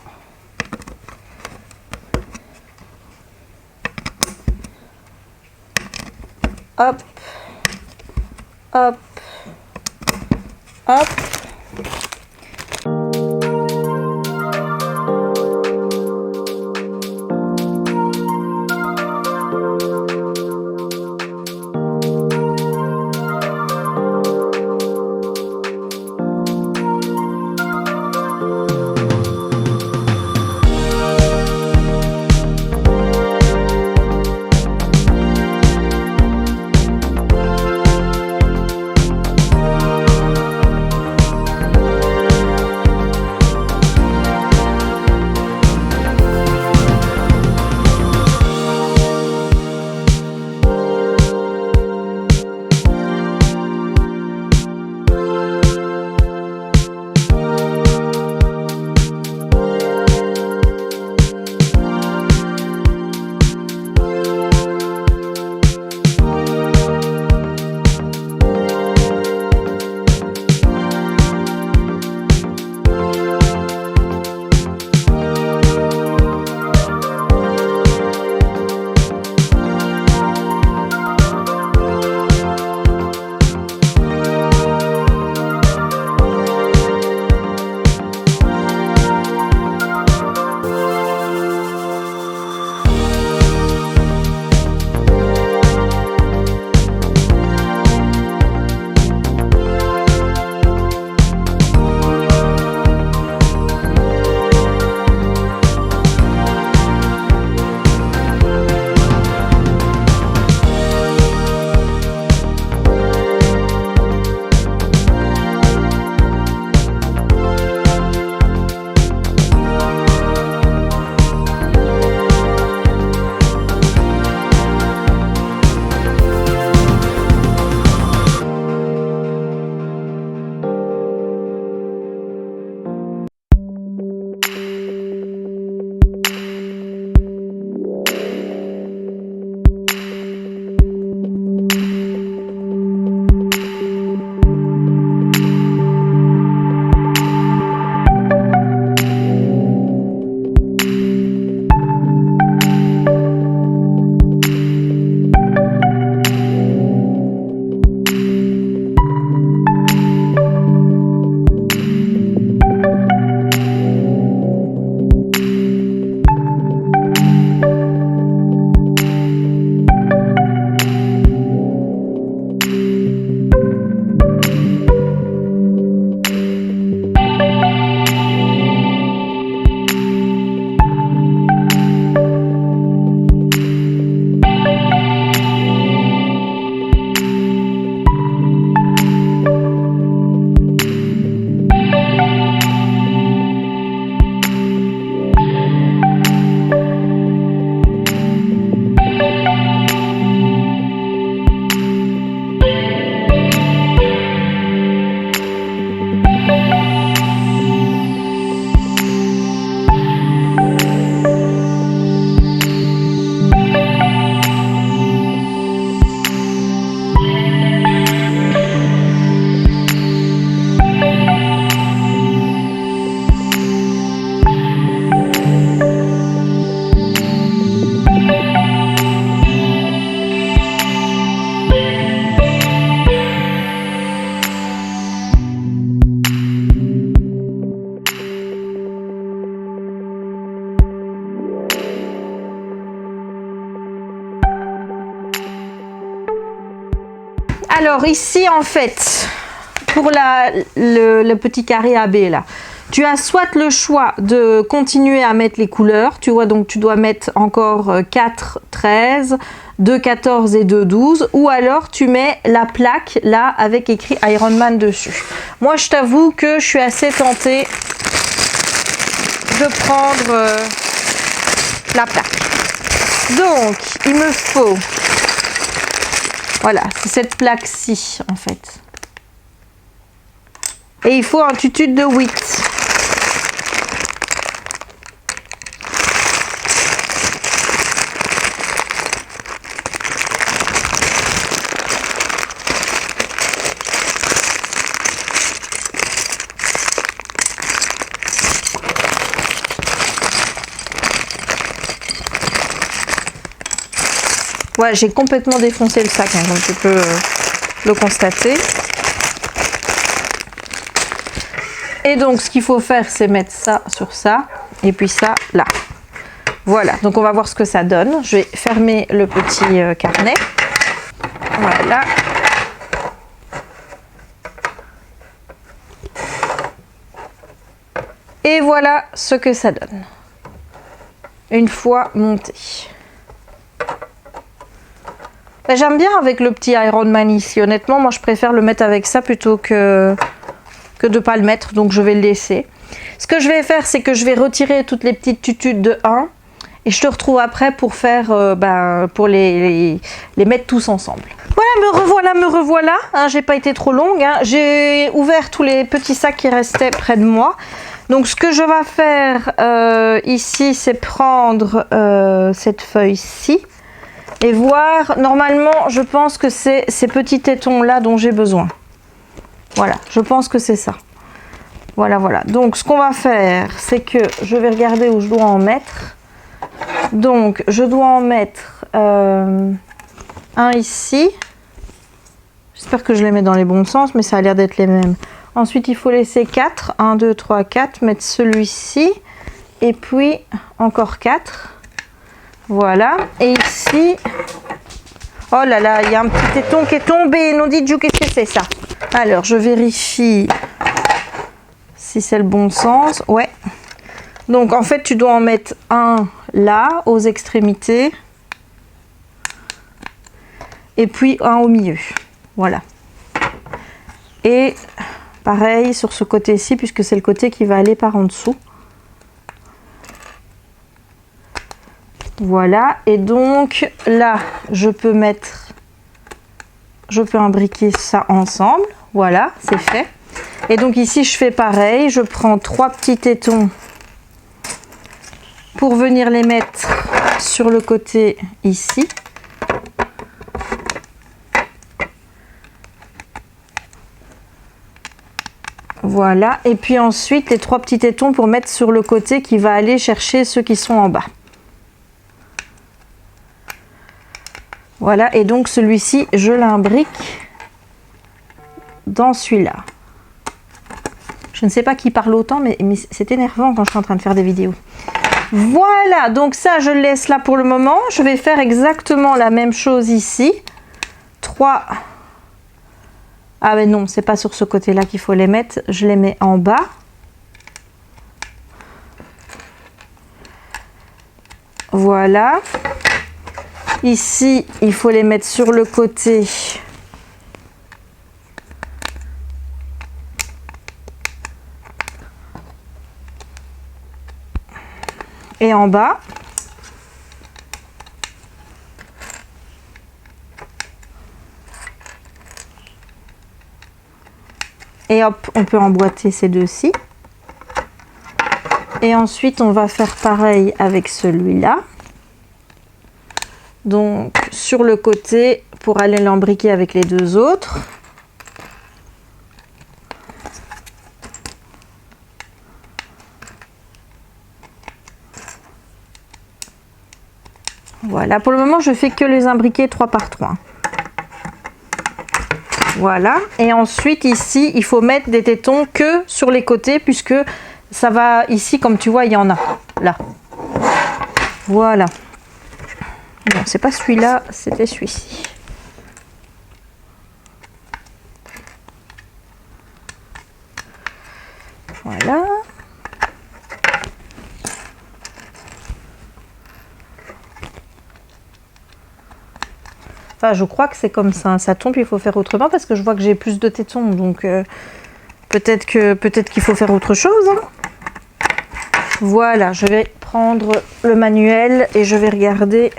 Hop. Hop. Hop. Alors ici en fait, pour le petit carré AB là, tu as soit le choix de continuer à mettre les couleurs, tu vois, donc tu dois mettre encore 4, 13, 2, 14 et 2, 12, ou alors tu mets la plaque là avec écrit Iron Man dessus. Moi je t'avoue que je suis assez tentée de prendre la plaque. Donc il me faut, voilà, c'est cette plaque-ci en fait. Et il faut un tutu de 8. Ouais, j'ai complètement défoncé le sac, hein, comme tu peux le constater. Et donc, ce qu'il faut faire, c'est mettre ça sur ça, et puis ça là. Voilà, donc on va voir ce que ça donne. Je vais fermer le petit carnet. Voilà. Et voilà ce que ça donne. Une fois monté. J'aime bien avec le petit Iron Man ici. Honnêtement, moi je préfère le mettre avec ça plutôt que de ne pas le mettre. Donc je vais le laisser. Ce que je vais faire, c'est que je vais retirer toutes les petites tutudes de 1. Et je te retrouve après pour faire, pour les mettre tous ensemble. Voilà, me revoilà. Hein, j'ai pas été trop longue. Hein. J'ai ouvert tous les petits sacs qui restaient près de moi. Donc ce que je vais faire ici, c'est prendre cette feuille-ci. Et voir, normalement, je pense que c'est ces petits tétons là dont j'ai besoin. Voilà, je pense que c'est ça. Voilà, voilà. Donc, ce qu'on va faire, c'est que je vais regarder où je dois en mettre. Donc, je dois en mettre un ici. J'espère que je les mets dans les bons sens, mais ça a l'air d'être les mêmes. Ensuite, il faut laisser 4. 1, 2, 3, 4. Mettre celui-ci. Et puis, encore 4. Voilà, et ici, oh là là, il y a un petit téton qui est tombé. Non, dites-vous, qu'est-ce que c'est ça? Alors, je vérifie si c'est le bon sens. Ouais. Donc, en fait, tu dois en mettre un là, aux extrémités. Et puis, un au milieu. Voilà. Et pareil sur ce côté-ci, puisque c'est le côté qui va aller par en dessous. Voilà, et donc là, je peux imbriquer ça ensemble. Voilà, c'est fait. Et donc ici, je fais pareil. Je prends 3 petits tétons pour venir les mettre sur le côté ici. Voilà, et puis ensuite, les 3 petits tétons pour mettre sur le côté qui va aller chercher ceux qui sont en bas. Voilà, et donc celui-ci, je l'imbrique dans celui-là. Je ne sais pas qui parle autant, mais c'est énervant quand je suis en train de faire des vidéos. Voilà, donc ça, je le laisse là pour le moment. Je vais faire exactement la même chose ici. 3. Ah mais non, c'est pas sur ce côté-là qu'il faut les mettre. Je les mets en bas. Voilà. Ici, il faut les mettre sur le côté. Et en bas. Et hop, on peut emboîter ces deux-ci. Et ensuite, on va faire pareil avec celui-là. Donc, sur le côté, pour aller l'embriquer avec les deux autres. Voilà, pour le moment, je fais que les imbriquer 3 par 3. Voilà, et ensuite, ici, il faut mettre des tétons que sur les côtés, puisque ça va, ici, comme tu vois, il y en a, là. Voilà. Non, c'est pas celui-là, c'était celui-ci. Enfin, je crois que c'est comme ça. Ça tombe, il faut faire autrement parce que je vois que j'ai plus de tétons. Donc, peut-être qu'il faut faire autre chose. Hein. Voilà, je vais prendre le manuel et je vais regarder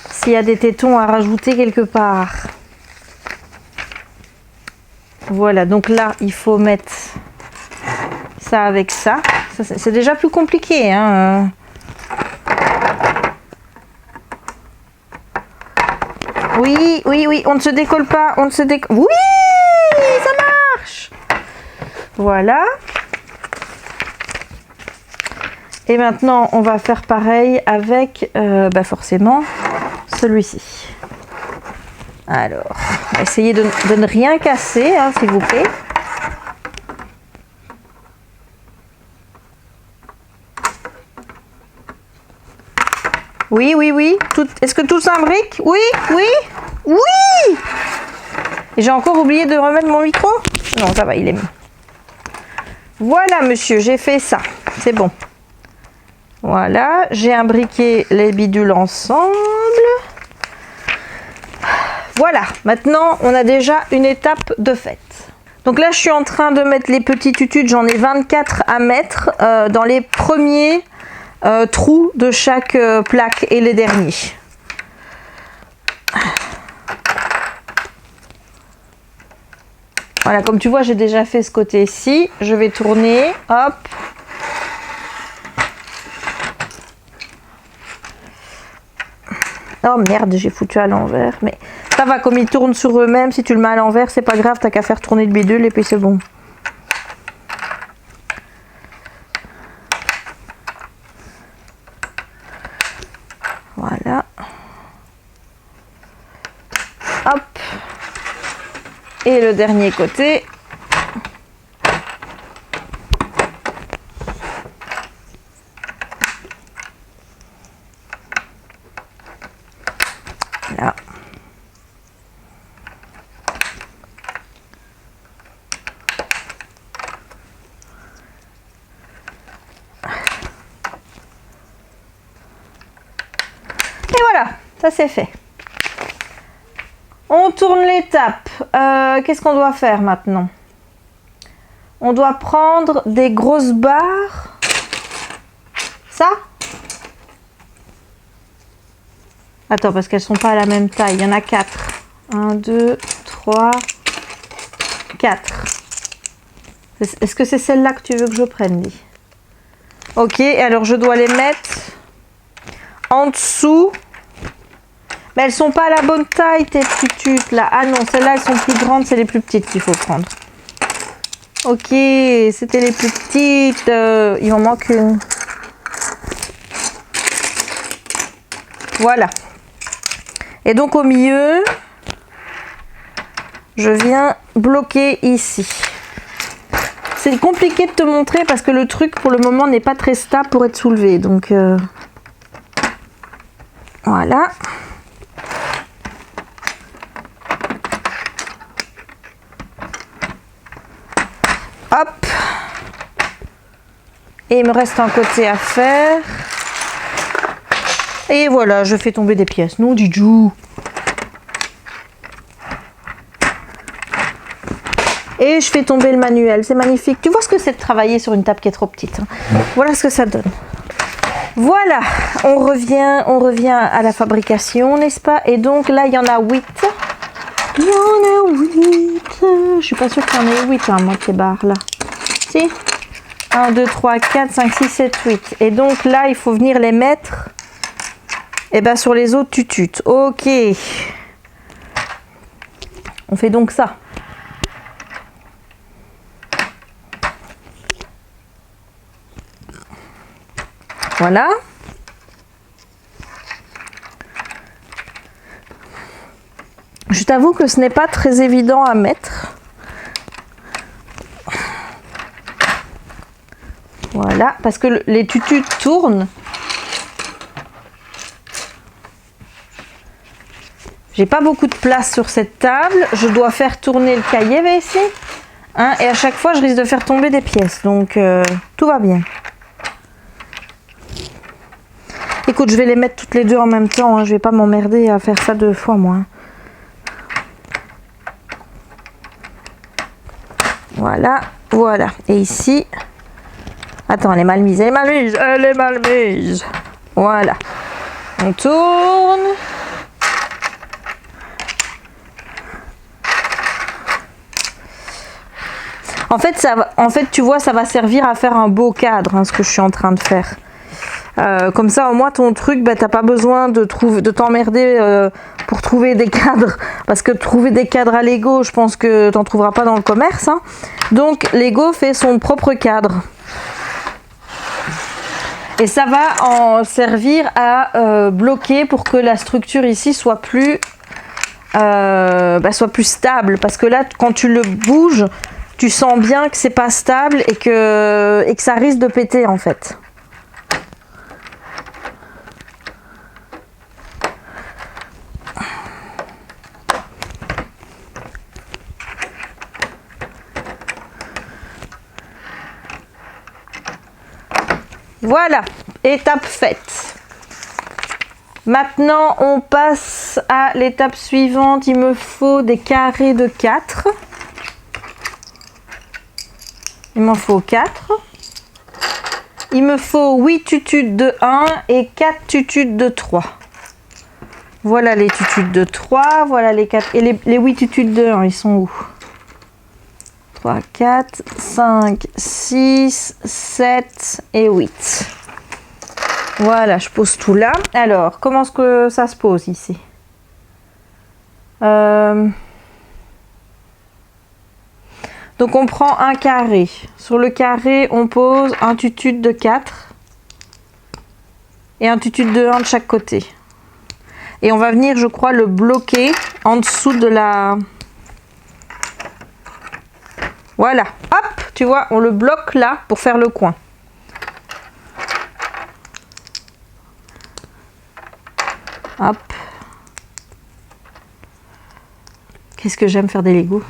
s'il y a des tétons à rajouter quelque part. Voilà, donc là, il faut mettre ça avec ça. C'est déjà plus compliqué. Hein. Oui, oui, oui, on ne se décolle pas. On ne se décolle. Oui, ça marche. Voilà. Et maintenant, on va faire pareil avec, forcément, celui-ci. Alors, on va essayer de ne rien casser, hein, s'il vous plaît. Oui, oui, oui. Est-ce que tout s'imbrique? Oui, oui, oui. Et j'ai encore oublié de remettre mon micro? Non, ça va, il est mis. Voilà, monsieur, j'ai fait ça. C'est bon. Voilà, j'ai imbriqué les bidules ensemble. Voilà, maintenant, on a déjà une étape de faite. Donc là, je suis en train de mettre les petits tutus. J'en ai 24 à mettre dans les premiers trous de chaque plaque et les derniers. Voilà, comme tu vois, j'ai déjà fait ce côté-ci. Je vais tourner, hop. Oh merde, j'ai foutu à l'envers. Mais ça va, comme ils tournent sur eux-mêmes, si tu le mets à l'envers, c'est pas grave, t'as qu'à faire tourner le bidule et puis c'est bon. Voilà. Hop. Et le dernier côté. Là. Et voilà, ça c'est fait. On tourne l'étape. Qu'est-ce qu'on doit faire maintenant? On doit prendre des grosses barres. Ça? Attends, parce qu'elles sont pas à la même taille. Il y en a 4. 1, 2, 3, 4. Est-ce que c'est celle-là que tu veux que je prenne, Lee? Ok, alors je dois les mettre en dessous. Mais elles sont pas à la bonne taille, tes petites là. Ah non, celles-là, elles sont plus grandes. C'est les plus petites qu'il faut prendre. Ok, c'était les plus petites. Il en manque une. Voilà. Et donc au milieu, je viens bloquer ici. C'est compliqué de te montrer parce que le truc pour le moment n'est pas très stable pour être soulevé. Donc voilà. Hop. Et il me reste un côté à faire. Et voilà, je fais tomber des pièces. Non, Dijou. Et je fais tomber le manuel. C'est magnifique. Tu vois ce que c'est de travailler sur une table qui est trop petite. Hein. Voilà ce que ça donne. Voilà, on revient à la fabrication, n'est-ce pas? Et donc là, il y en a 8. Il y en a 8. Je suis pas sûre qu'il y en ait 8, hein, moi, ces barres là. Si 1, 2, 3, 4, 5, 6, 7, 8. Et donc là, il faut venir les mettre sur les autres tututes. Ok. On fait donc ça. Voilà. Je t'avoue que ce n'est pas très évident à mettre. Voilà, parce que les tutus tournent. J'ai pas beaucoup de place sur cette table. Je dois faire tourner le cahier ici. Hein, et à chaque fois, je risque de faire tomber des pièces. Donc, tout va bien. Écoute, je vais les mettre toutes les deux en même temps. Hein. Je vais pas m'emmerder à faire ça 2 fois, moi. Voilà, voilà. Et ici, attends, elle est mal mise, elle est mal mise, elle est mal mise. Voilà. On tourne. En fait, tu vois, ça va servir à faire un beau cadre, hein, ce que je suis en train de faire. Comme ça, au moins, ton truc, bah, t'as pas besoin de t'emmerder pour trouver des cadres. Parce que trouver des cadres à Lego, je pense que t'en trouveras pas dans le commerce. Hein. Donc, Lego fait son propre cadre. Et ça va en servir à bloquer pour que la structure ici soit plus stable. Parce que là, quand tu le bouges, tu sens bien que c'est pas stable et que ça risque de péter en fait. Voilà, étape faite. Maintenant, on passe à l'étape suivante. Il me faut des carrés de 4. Il m'en faut 4. Il me faut 8 tutudes de 1 et 4 tutudes de 3. Voilà les tutudes de 3. Voilà les 4. Et les 8 tutudes de 1, ils sont où? 3, 4, 5, 6, 7 et 8. Voilà, je pose tout là. Alors, comment est-ce que ça se pose ici? Donc on prend un carré. Sur le carré, on pose un tutude de 4 et un tutude de 1 de chaque côté. Et on va venir, je crois, le bloquer en dessous de la... Voilà, hop, tu vois, on le bloque là pour faire le coin. Hop. Qu'est-ce que j'aime faire des Lego.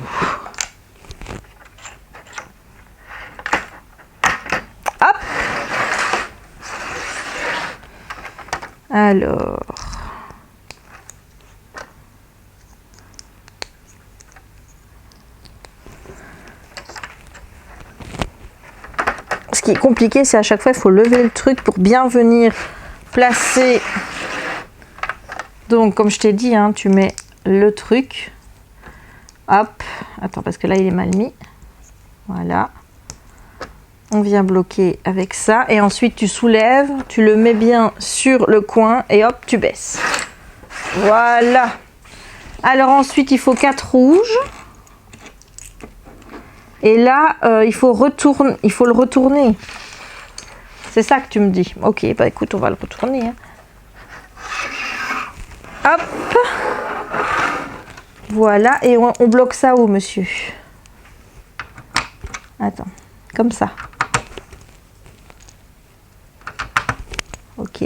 Hop. Alors. Ce qui est compliqué, c'est à chaque fois, il faut lever le truc pour bien venir placer. Donc, comme je t'ai dit, hein, tu mets le truc. Hop. Attends, parce que là, il est mal mis. Voilà. On vient bloquer avec ça. Et ensuite, tu soulèves, tu le mets bien sur le coin et hop, tu baisses. Voilà. Alors ensuite, il faut 4 rouges. Et là, il faut le retourner. C'est ça que tu me dis. Ok, bah écoute, on va le retourner. Hein. Hop. Voilà, et on bloque ça où, monsieur? Attends, comme ça. Ok.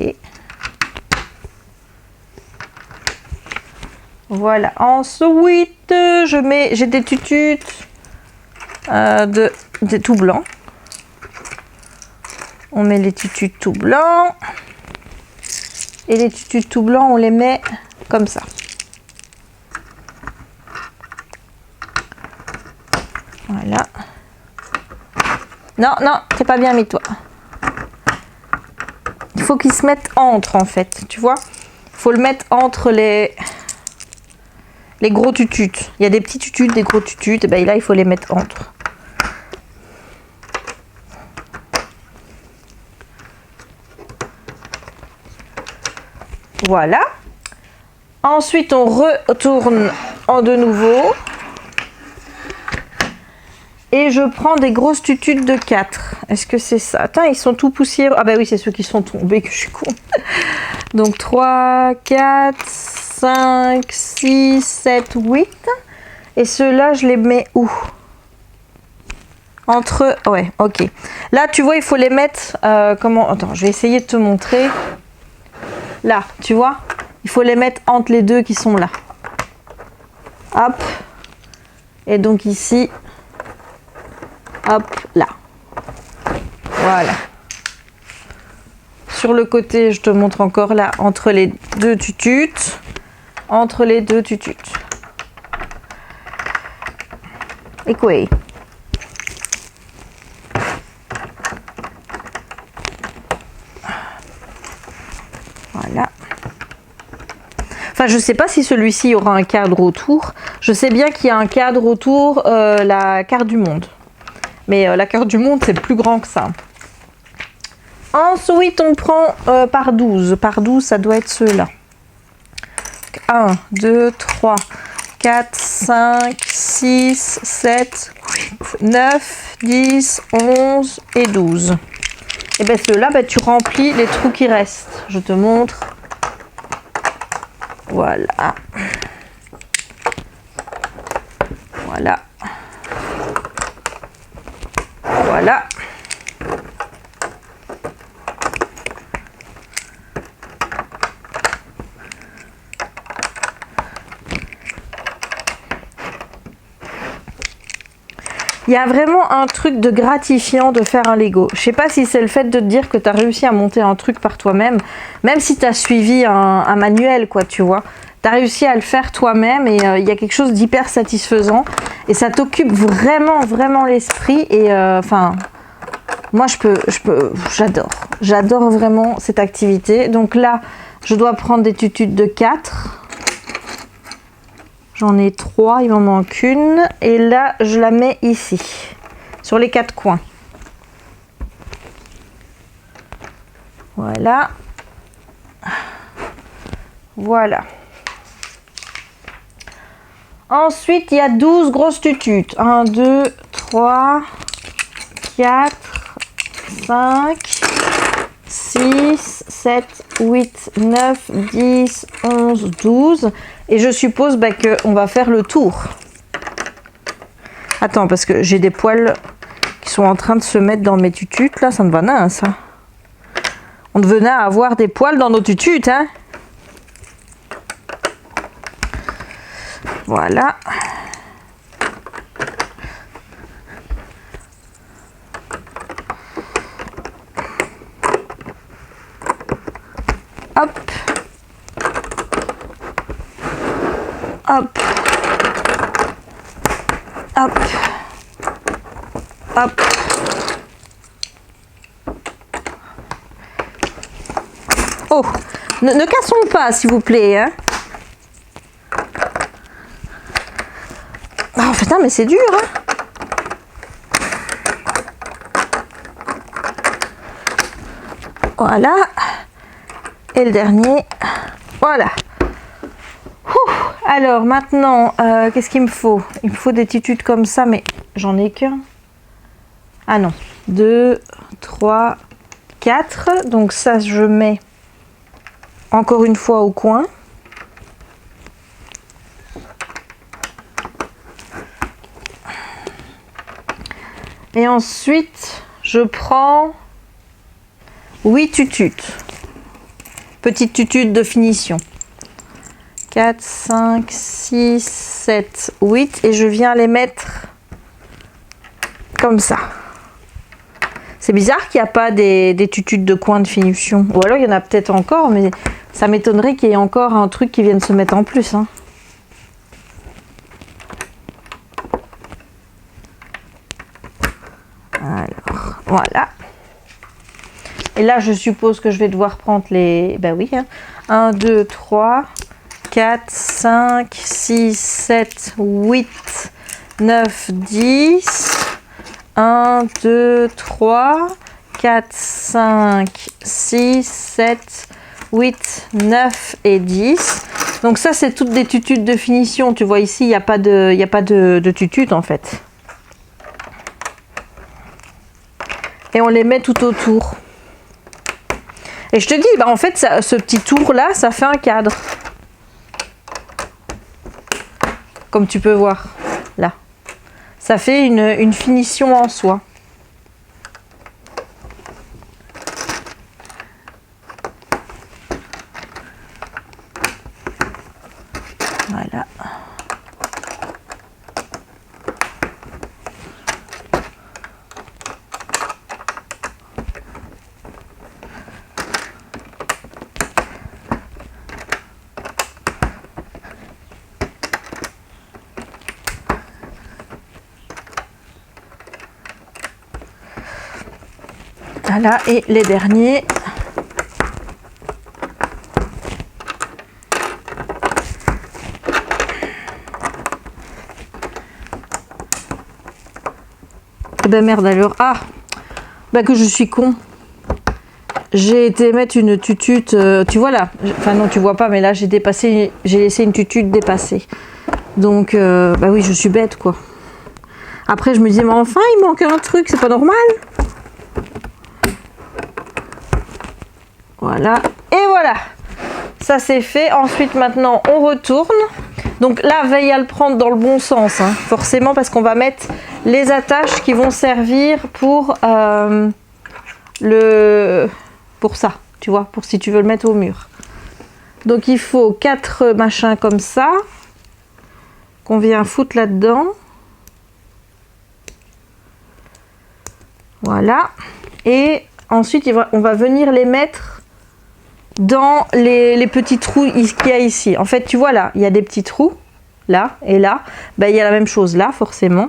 Voilà, ensuite, j'ai des tutudes de tout blanc. On met les tutudes tout blancs. Et les tutudes tout blancs, on les met comme ça. Voilà. Non, non, t'es pas bien mis toi. Il faut qu'ils se mettent entre en fait, tu vois. Il faut le mettre entre les gros tutudes. Il y a des petits tutudes, des gros tutudes. Et ben là, il faut les mettre entre. Voilà. Ensuite, on retourne de nouveau. Et je prends des grosses tutudes de 4. Est-ce que c'est ça? Attends, ils sont tout poussiéreux. Ah bah oui, c'est ceux qui sont tombés que je suis con. Donc 3, 4, 5, 6, 7, 8. Et ceux-là, je les mets où? Entre... Ouais, ok. Là, tu vois, il faut les mettre... comment... Attends, je vais essayer de te montrer. Là, tu vois? Il faut les mettre entre les deux qui sont là. Hop. Et donc ici... Hop, là. Voilà. Sur le côté, je te montre encore là, entre les deux tutudes. Entre les deux tutudes. Et quoi? Enfin, je sais pas si celui-ci aura un cadre autour. Je sais bien qu'il y a un cadre autour, la carte du monde. Mais la carte du monde, c'est plus grand que ça. Ensuite, on prend par 12. Par 12, ça doit être ceux-là. 1, 2, 3, 4, 5, 6, 7, 8, 9, 10, 11 et 12. Et bien ceux-là, ben, tu remplis les trous qui restent. Je te montre. Voilà. Voilà. Voilà. Il y a vraiment un truc de gratifiant de faire un Lego. Je sais pas si c'est le fait de te dire que tu as réussi à monter un truc par toi-même, même si tu as suivi un manuel, quoi, tu vois. Tu as réussi à le faire toi-même et il y a quelque chose d'hyper satisfaisant. Et ça t'occupe vraiment, vraiment l'esprit. Et enfin, moi, j'adore. J'adore vraiment cette activité. Donc là, je dois prendre des tutus de 4. J'en ai 3, il m'en manque une. Et là, je la mets ici, sur les 4 coins. Voilà. Voilà. Ensuite, il y a 12 grosses tututes. 1, 2, 3, 4, 5, 6, 7, 8, 9, 10, 11, 12. Et je suppose bah, qu'on va faire le tour. Attends, parce que j'ai des poils qui sont en train de se mettre dans mes tututes. Là, ça me va nain, ça. On devenait à avoir des poils dans nos tututes, hein. Voilà. Hop. Hop. Hop. Hop. Oh, ne cassons pas, s'il vous plaît, hein. Oh putain, mais c'est dur, hein. Voilà. Et le dernier. Voilà. Alors maintenant, qu'est-ce qu'il me faut? Il me faut des tututes comme ça, mais j'en ai qu'un. Ah non. 2, 3, 4. Donc ça, je mets encore une fois au coin. Et ensuite, je prends 8 tututes. Petite tutute de finition. 4, 5, 6, 7, 8. Et je viens les mettre comme ça. C'est bizarre qu'il n'y a pas des tututes de coin de finition. Ou alors il y en a peut-être encore, mais ça m'étonnerait qu'il y ait encore un truc qui vienne se mettre en plus, hein. Alors, voilà. Et là, je suppose que je vais devoir prendre les... Ben oui, hein. 1, 2, 3, 4, 5, 6, 7, 8, 9, 10. 1, 2, 3, 4, 5, 6, 7, 8, 9 et 10. Donc ça, c'est toutes des tututes de finition. Tu vois ici, il n'y a pas de tututes en fait. Et on les met tout autour. Et je te dis, bah en fait, ça, ce petit tour-là, ça fait un cadre. Comme tu peux voir, là. Ça fait une finition en soi. Voilà. Voilà, et les derniers. Eh ben merde alors. Ah, bah que je suis con. J'ai été mettre une tutute, tu vois là, enfin non tu vois pas, mais là j'ai laissé une tutute dépassée. Donc bah oui, je suis bête quoi. Après je me disais mais enfin il manque un truc, c'est pas normal. Voilà, et voilà, ça c'est fait. Ensuite maintenant on retourne. Donc là veille à le prendre dans le bon sens, hein, forcément, parce qu'on va mettre les attaches qui vont servir pour pour ça, tu vois, pour si tu veux le mettre au mur. Donc il faut 4 machins comme ça qu'on vient foutre là-dedans. Voilà. Et ensuite on va venir les mettre dans les petits trous qu'il y a ici. En fait, tu vois là, il y a des petits trous là et là. Ben, il y a la même chose là, forcément.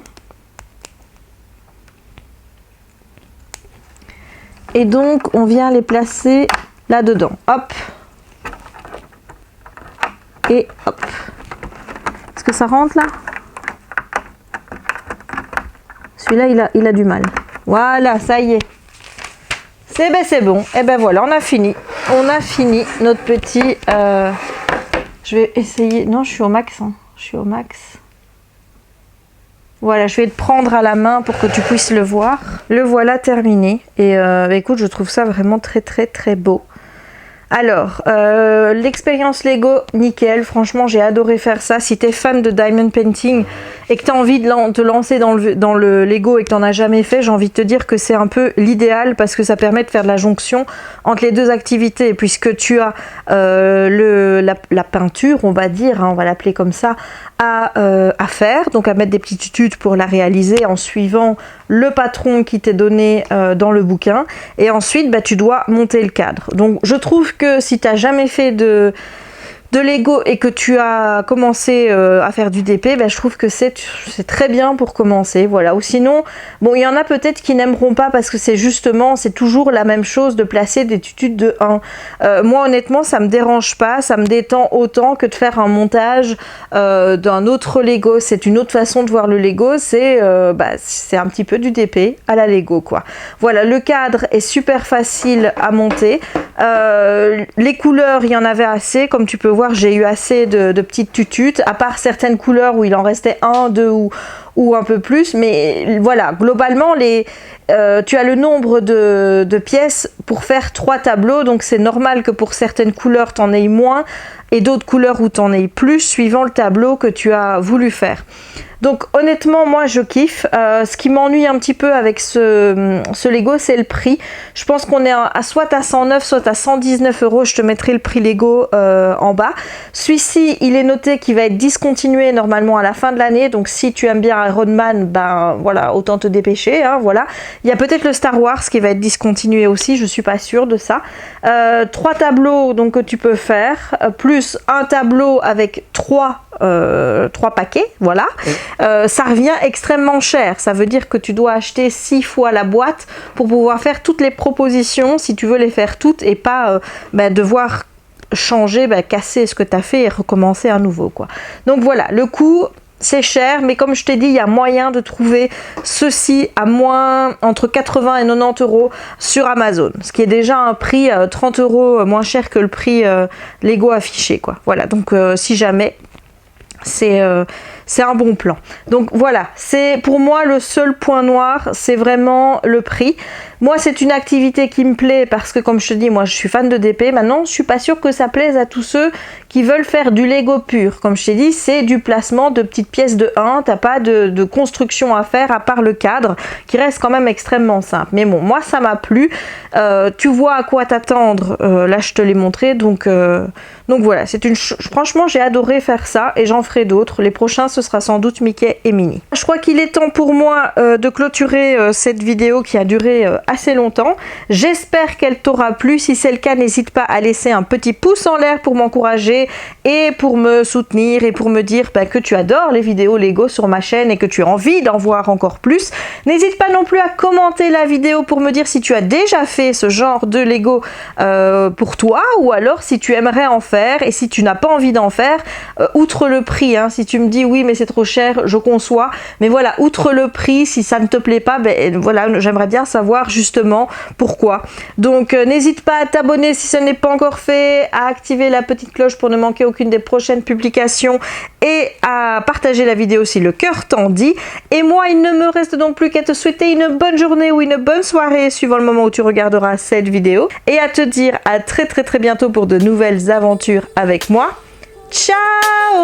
Et donc on vient les placer là dedans, hop et hop. Est-ce que ça rentre là? Celui-là il a du mal. Voilà, ça y est, c'est bon. Et ben voilà, on a fini notre petit je vais essayer, non je suis au max, hein. Je suis au max. Voilà, je vais te prendre à la main pour que tu puisses le voir. Le voilà terminé. Et bah écoute, je trouve ça vraiment très très très beau. Alors, l'expérience Lego, nickel. Franchement, j'ai adoré faire ça. Si tu es fan de diamond painting et que tu as envie de te lancer dans le Lego et que tu n'en as jamais fait, j'ai envie de te dire que c'est un peu l'idéal parce que ça permet de faire de la jonction entre les deux activités. Puisque tu as la peinture, on va dire, hein, on va l'appeler comme ça, à faire. Donc à mettre des petites tutos pour la réaliser en suivant le patron qui t'est donné dans le bouquin. Et ensuite, bah, tu dois monter le cadre. Donc je trouve que si tu n'as jamais fait de Lego et que tu as commencé à faire du DP, ben, je trouve que c'est très bien pour commencer, voilà. Ou sinon, bon, il y en a peut-être qui n'aimeront pas parce que c'est toujours la même chose de placer des tutus de 1. Moi honnêtement ça me dérange pas, ça me détend autant que de faire un montage d'un autre Lego. C'est une autre façon de voir le Lego, c'est un petit peu du DP à la Lego quoi. Voilà, le cadre est super facile à monter. Les couleurs, il y en avait assez, comme tu peux voir, j'ai eu assez de petites tututes, à part certaines couleurs où il en restait 1, 2 ou un peu plus, mais voilà, globalement tu as le nombre de pièces pour faire 3 tableaux, donc c'est normal que pour certaines couleurs tu en aies moins et d'autres couleurs où tu en aies plus, suivant le tableau que tu as voulu faire. Donc honnêtement moi je kiffe. Ce qui m'ennuie un petit peu avec ce Lego, c'est le prix. Je pense qu'on est soit à 109 soit à 119 €. Je te mettrai le prix Lego en bas. Celui-ci il est noté qu'il va être discontinué normalement à la fin de l'année, donc si tu aimes bien Iron Man, ben voilà, autant te dépêcher, hein, voilà. Il y a peut-être le Star Wars qui va être discontinué aussi, je suis pas sûre de ça. 3 tableaux donc que tu peux faire, plus un tableau avec 3 paquets, voilà. Ça revient extrêmement cher, ça veut dire que tu dois acheter 6 fois la boîte pour pouvoir faire toutes les propositions si tu veux les faire toutes et pas devoir changer, casser ce que tu as fait et recommencer à nouveau quoi. Donc voilà, le coût c'est cher, mais comme je t'ai dit, il y a moyen de trouver ceci à entre 80 et 90 € sur Amazon, ce qui est déjà un prix 30 € moins cher que le prix Lego affiché quoi. Voilà, donc si jamais c'est un bon plan. Donc voilà, c'est pour moi le seul point noir, c'est vraiment le prix. Moi c'est une activité qui me plaît parce que comme je te dis, moi je suis fan de DP. Maintenant je suis pas sûre que ça plaise à tous ceux qui veulent faire du Lego pur. Comme je t'ai dit, c'est du placement de petites pièces de 1, t'as pas de construction à faire à part le cadre qui reste quand même extrêmement simple. Mais bon, moi ça m'a plu. Tu vois à quoi t'attendre, là je te l'ai montré, donc voilà, franchement j'ai adoré faire ça et j'en ferai d'autres. Les prochains ce sera sans doute Mickey et Minnie. Je crois qu'il est temps pour moi de clôturer cette vidéo qui a duré assez longtemps. J'espère qu'elle t'aura plu. Si c'est le cas, n'hésite pas à laisser un petit pouce en l'air pour m'encourager et pour me soutenir et pour me dire que tu adores les vidéos Lego sur ma chaîne et que tu as envie d'en voir encore plus. N'hésite pas non plus à commenter la vidéo pour me dire si tu as déjà fait ce genre de Lego pour toi ou alors si tu aimerais en faire, et si tu n'as pas envie d'en faire, outre le prix, hein, si tu me dis oui mais mais c'est trop cher, je conçois. Mais voilà, outre le prix, si ça ne te plaît pas, ben voilà, j'aimerais bien savoir justement pourquoi. Donc n'hésite pas à t'abonner si ce n'est pas encore fait, à activer la petite cloche pour ne manquer aucune des prochaines publications et à partager la vidéo si le cœur t'en dit. Et moi, il ne me reste donc plus qu'à te souhaiter une bonne journée ou une bonne soirée suivant le moment où tu regarderas cette vidéo et à te dire à très bientôt pour de nouvelles aventures avec moi. Ciao!